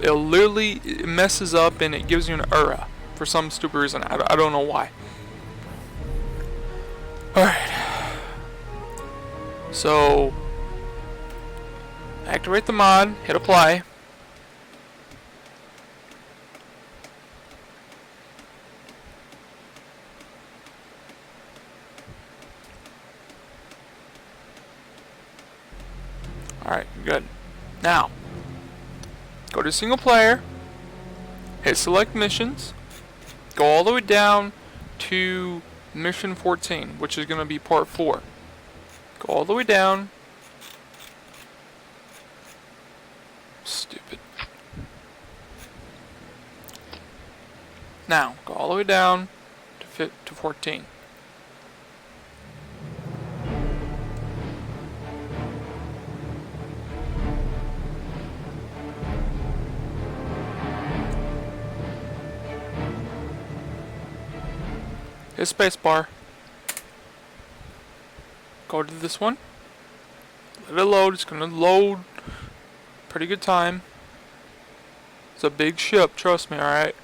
It literally messes up and it gives you an error for some stupid reason. I don't know why. Alright, so activate the mod, hit apply. Alright, good. Now, go to single player, hit select missions, go all the way down to mission 14, which is going to be part 4. Go all the way down. Stupid. Now, go all the way down to 14. Hit spacebar. Go to this one. Let it load. It's gonna load. Pretty good time. It's a big ship, trust me, alright?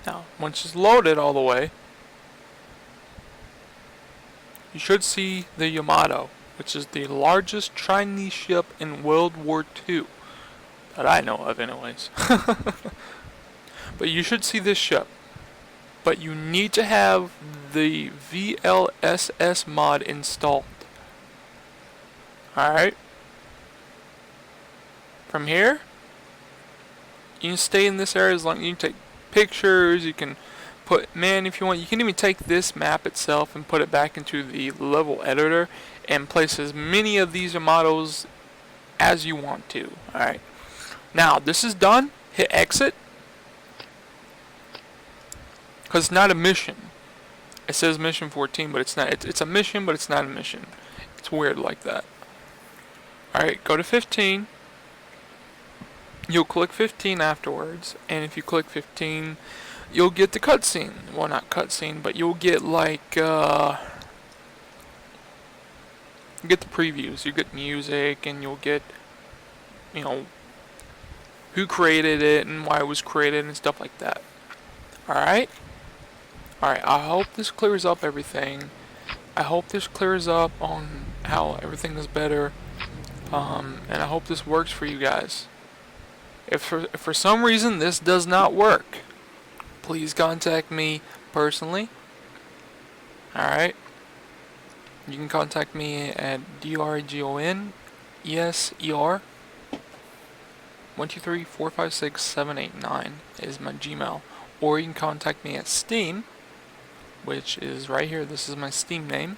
Now, once it's loaded all the way, you should see the Yamato, which is the largest Chinese ship in World War II. That I know of anyways. But you should see this ship. But you need to have the VLSS mod installed. Alright? From here, you can stay in this area as long as you can take pictures, you can put, man, if you want, you can even take this map itself and put it back into the level editor and place as many of these Yamatos as you want to. Alright. Now, this is done. Hit exit. Because it's not a mission. It says mission 14, but it's not. It's a mission, but it's not a mission. It's weird like that. Alright, go to 15. You'll click 15 afterwards, and if you click 15, you'll get the cutscene. Well, not cutscene, but you'll get like you get the previews. You get music, and you'll get, you know, who created it and why it was created and stuff like that. Alright? Alright, I hope this clears up everything. I hope this clears up on how everything is better. And I hope this works for you guys. If for some reason this does not work, please contact me personally. Alright? You can contact me at DRGONESER 123456789 is my Gmail. Or you can contact me at Steam, which is right here. This is my Steam name.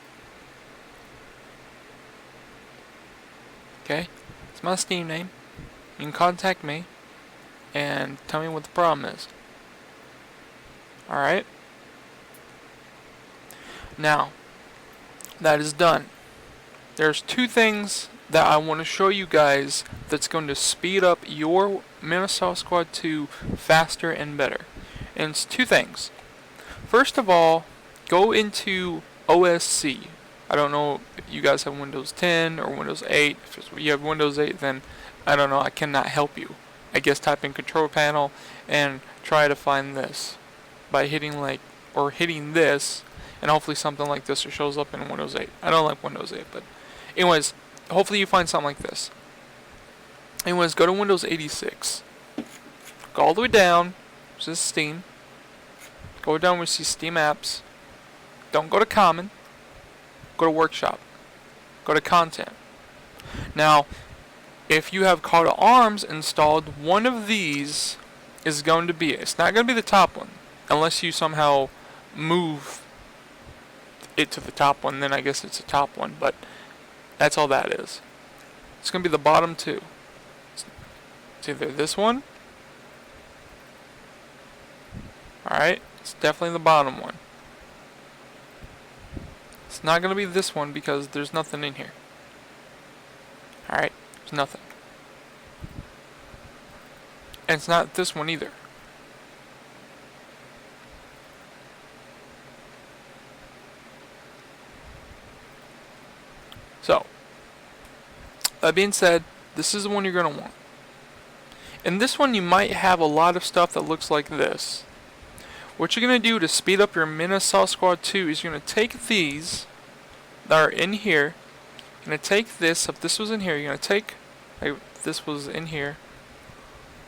Okay? It's my Steam name. You can contact me and tell me what the problem is. Alright? Now, that is done. There's two things that I want to show you guys that's going to speed up your Minnesota Squad 2 faster and better. And it's two things. First of all, go into OSC. I don't know if you guys have Windows 10 or Windows 8. If you have Windows 8, then I don't know, I cannot help you. I guess type in control panel and try to find this by hitting hitting this, and hopefully something like this shows up in Windows 8. I don't like Windows 8, but anyways, hopefully you find something like this. Anyways, go to Windows 86. Go all the way down. This is Steam. Go down where you see Steam apps. Don't go to Common. Go to Workshop. Go to Content. Now, if you have Call to Arms installed, one of these is going to be, it's not going to be the top one, unless you somehow move it to the top one, then I guess it's the top one, but that's all that is. It's going to be the bottom two. It's either this one, alright, it's definitely the bottom one. It's not going to be this one because there's nothing in here. Alright, there's nothing. And it's not this one either. So, that being said, this is the one you're going to want. And this one you might have a lot of stuff that looks like this. What you're going to do to speed up your Minnesota Squad 2 is you're going to take these that are in here. You're going to take this, if this was in here, you're going to take, like this was in here.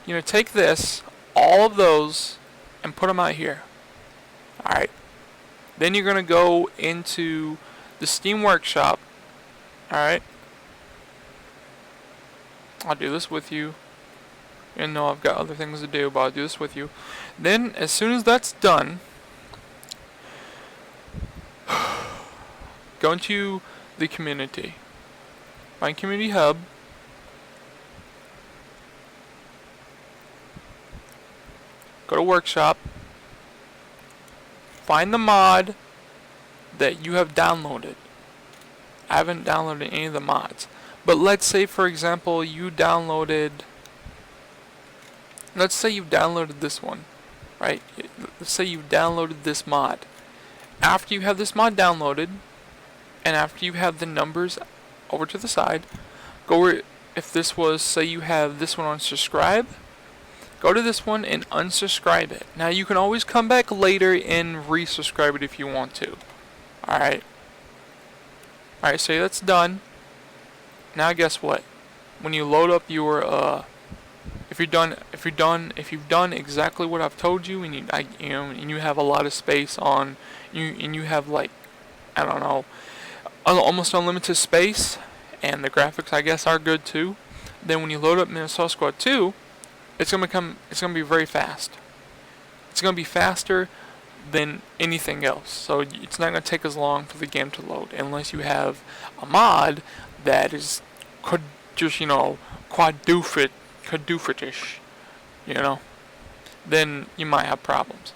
You're going to take this, all of those, and put them out here. Alright. Then you're going to go into the the Steam Workshop. Alright? I'll do this with you. And no, I've got other things to do, but I'll do this with you. Then, as soon as that's done, go into the community. Find Community Hub. Go to Workshop. Find the mod that you have downloaded. I haven't downloaded any of the mods. But let's say, for example, you downloaded... Let's say you've downloaded this one. Right? Let's say you've downloaded this mod. After you have this mod downloaded, and after you have the numbers over to the side, go where, if this was, say you have this one on subscribe, go to this one and unsubscribe it. Now you can always come back later and resubscribe it if you want to. Alright. Alright, so that's done. Now guess what? When you load up your if you've done exactly what I've told you, and and you have a lot of space on and you have, like, I don't know, almost unlimited space, and the graphics I guess are good too, then when you load up Minnesota Squad 2, it's gonna be very fast. It's gonna be faster than anything else. So it's not gonna take as long for the game to load, unless you have a mod that is just, you know, quadruplet-ish, you know, then you might have problems.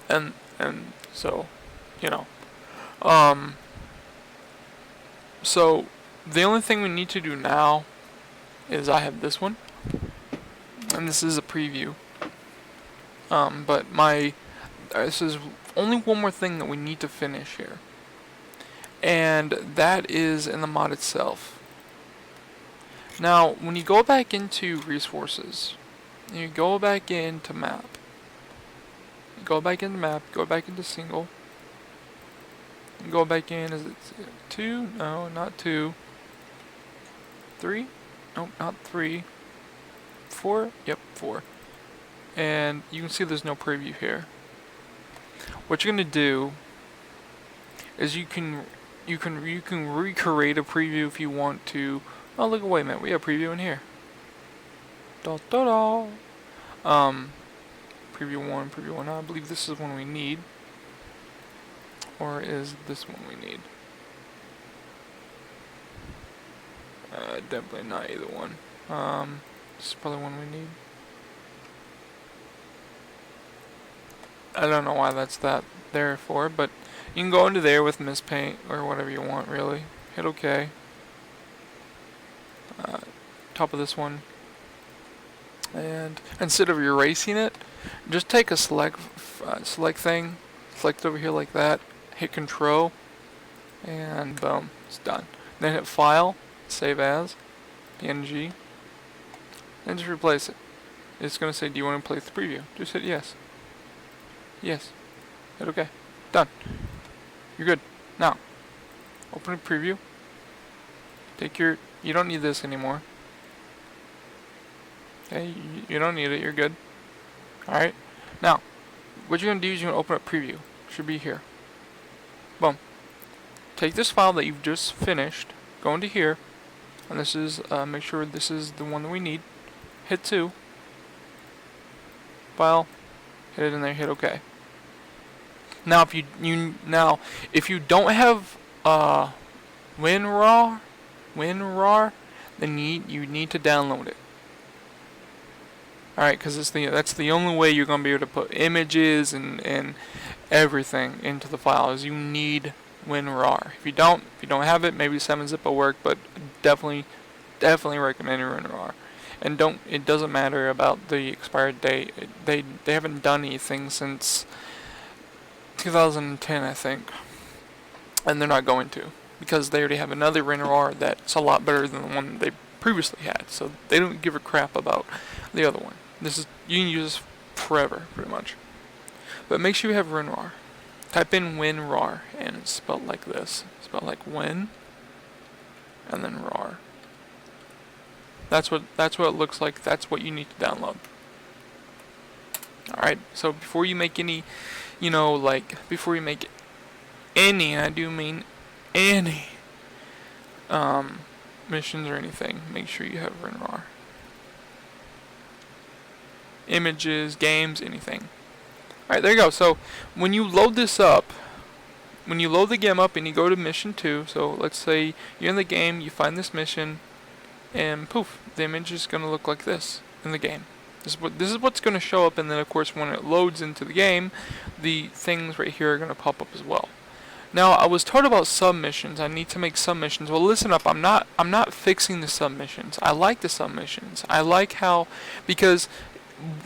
And so, you know, so the only thing we need to do now is I have this one, and this is a preview. But this is only one more thing that we need to finish here, and that is in the mod itself. Now, when you go back into resources, you go back into map, go back into single, go back in, is it 2? No, not 2. 3? Nope, not 3. 4? Yep, 4. And you can see there's no preview here. What you're gonna do is you can recreate a preview if you want to. Oh, look, wait a minute, we have preview in here. Da da da. Preview 1, preview 1. I believe this is one we need. Or is this one we need? Definitely not either one. This is probably one we need. I don't know why that's there for, but you can go into there with Mispaint or whatever you want, really. Hit OK. Top of this one. And instead of erasing it, just take a select thing, select over here like that, hit Control, and boom, it's done. Then hit File, Save As, PNG, and just replace it. It's going to say, do you want to play the preview? Just hit yes. Yes. Hit OK. Done. You're good. Now, open a preview. You don't need this anymore. Okay, you don't need it, you're good. Alright. Now, what you're going to do is you're going to open up preview. It should be here. Boom. Take this file that you've just finished, go into here, and this is, make sure this is the one that we need. Hit 2. File. Hit it in there, hit OK. Now, if you don't have WinRAR, then you need to download it. Alright, because that's the only way you're going to be able to put images and everything into the file, is you need WinRAR. If you don't have it, maybe 7-zip will work, but definitely recommend WinRAR. And it doesn't matter about the expired date. They haven't done anything since 2010, I think, and they're not going to, because they already have another WinRAR that's a lot better than the one they previously had. So they don't give a crap about the other one. You can use this forever, pretty much. But make sure you have WinRAR. Type in WinRAR, and it's spelled like this. It's spelled like Win, and then RAR. That's what it looks like. That's what you need to download. Alright, so before you make any, before you make any, and I do mean any, missions or anything, make sure you have WinRAR. Images, games, anything. Alright, there you go. So when you load this up, when you load the game up and you go to mission 2, so let's say you're in the game, you find this mission, and poof, the image is going to look like this in the game. This is what's going to show up, and then of course when it loads into the game, the things right here are going to pop up as well. Now I was told about submissions. I need to make submissions. Well, listen up. I'm not fixing the submissions. I like the submissions. I like how, because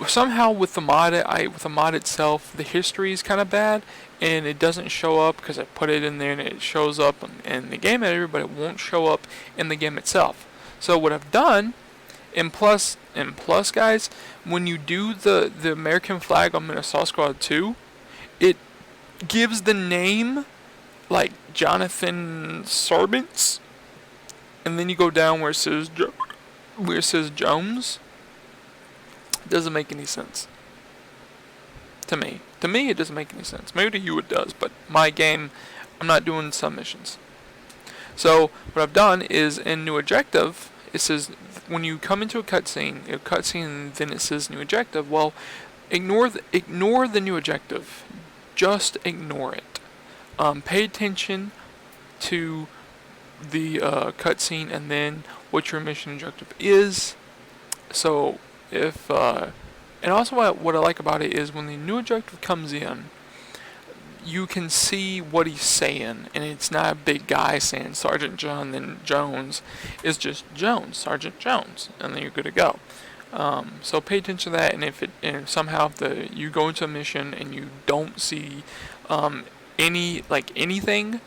somehow with the mod itself, the history is kind of bad, and it doesn't show up because I put it in there and it shows up in the game editor, but it won't show up in the game itself. So what I've done, and plus guys, when you do the American flag on Minotaur Squad 2, it gives the name like Jonathan Sorbents, and then you go down where it says Jones. It doesn't make any sense to me. To me, it doesn't make any sense. Maybe to you it does, but my game, I'm not doing submissions. So what I've done is in new objective, it says when you come into a cutscene, then it says new objective. Well, ignore the new objective. Just ignore it. Pay attention to the cutscene and then what your mission objective is. So if and also what I like about it is when the new objective comes in, you can see what he's saying, and it's not a big guy saying Sergeant John then Jones. It's just Jones, Sergeant Jones, and then you're good to go. So pay attention to that, and if somehow you go into a mission and you don't see anything,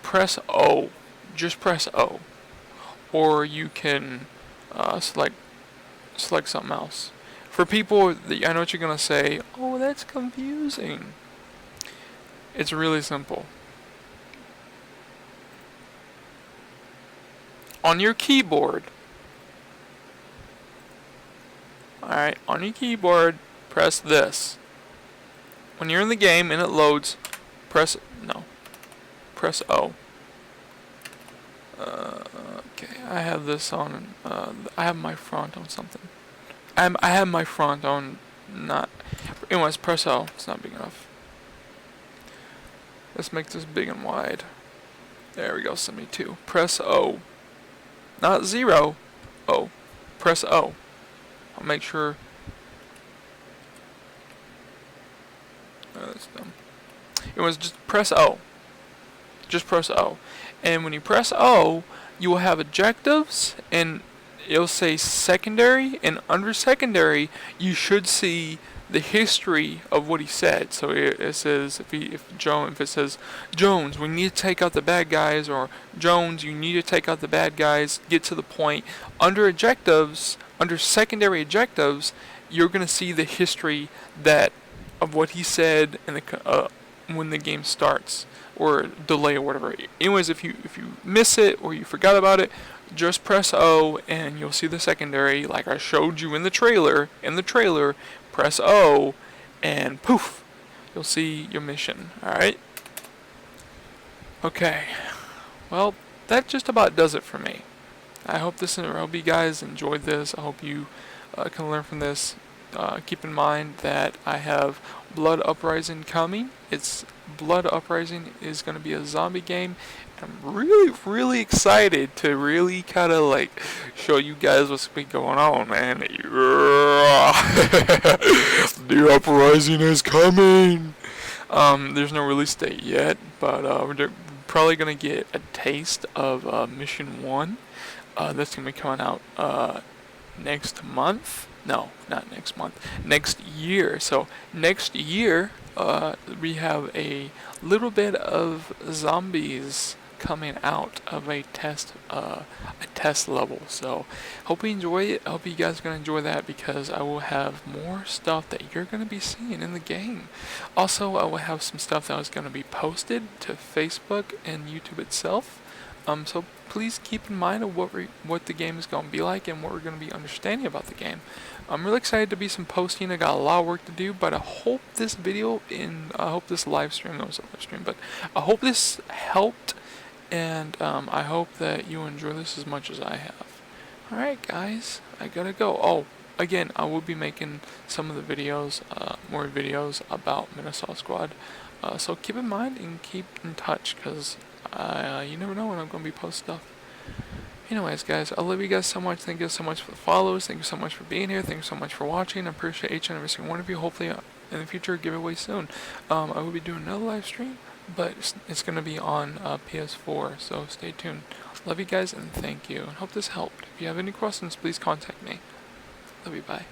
press O. Just press O, or you can select something else. For people, I know what you're gonna say. Oh, that's confusing. It's really simple. On your keyboard, alright, on your keyboard, press this. When you're in the game and it loads, press O. Okay, I have this on, I have my front on something. I have my front on, anyways, press O. It's not big enough. Let's make this big and wide. There we go, 72. Press O. Not 0, O. Press O. I'll make sure. Oh, that's dumb. It was just press O. Just press O. And when you press O, you will have objectives, and it'll say secondary, and under secondary, you should see the history of what he said. So it says if it says Jones, we need to take out the bad guys, or Jones, you need to take out the bad guys, get to the point. Under objectives, under secondary objectives, you're gonna see the history of what he said in when the game starts, or delay or whatever. Anyways, if you miss it or you forgot about it, just press O and you'll see the secondary like I showed you in the trailer. Press O and poof, you'll see your mission. Alright? Okay. Well, that just about does it for me. I hope you guys enjoyed this. I hope you can learn from this. Keep in mind that I have Blood Uprising coming. Blood Uprising is going to be a zombie game. I'm really, really excited to really kind of like show you guys what's been going on, man. The Uprising is coming. There's no release date yet, but we're probably going to get a taste of Mission 1. That's going to be coming out next month. No, not next month. Next year. So next year, we have a little bit of zombies coming out of a test level. So hope you enjoy it. I hope you guys are gonna enjoy that, because I will have more stuff that you're gonna be seeing in the game. Also, I will have some stuff that is gonna be posted to Facebook and YouTube itself. So please keep in mind of what the game is going to be like and what we're going to be understanding about the game. I'm really excited to be some posting. I got a lot of work to do, but I hope this video I hope this live stream, no, it was a live stream, but I hope this helped, and I hope that you enjoy this as much as I have. Alright guys, I gotta go. Oh, again, I will be making some of the videos, more videos about Minnesota Squad. So keep in mind and keep in touch, because you never know when I'm going to be posting stuff. Anyways, guys, I love you guys so much. Thank you so much for the follows. Thank you so much for being here. Thank you so much for watching. I appreciate each and every single one of you. Hopefully, in the future, giveaway soon. I will be doing another live stream, but it's going to be on PS4, so stay tuned. Love you guys and thank you. And hope this helped. If you have any questions, please contact me. Love you. Bye.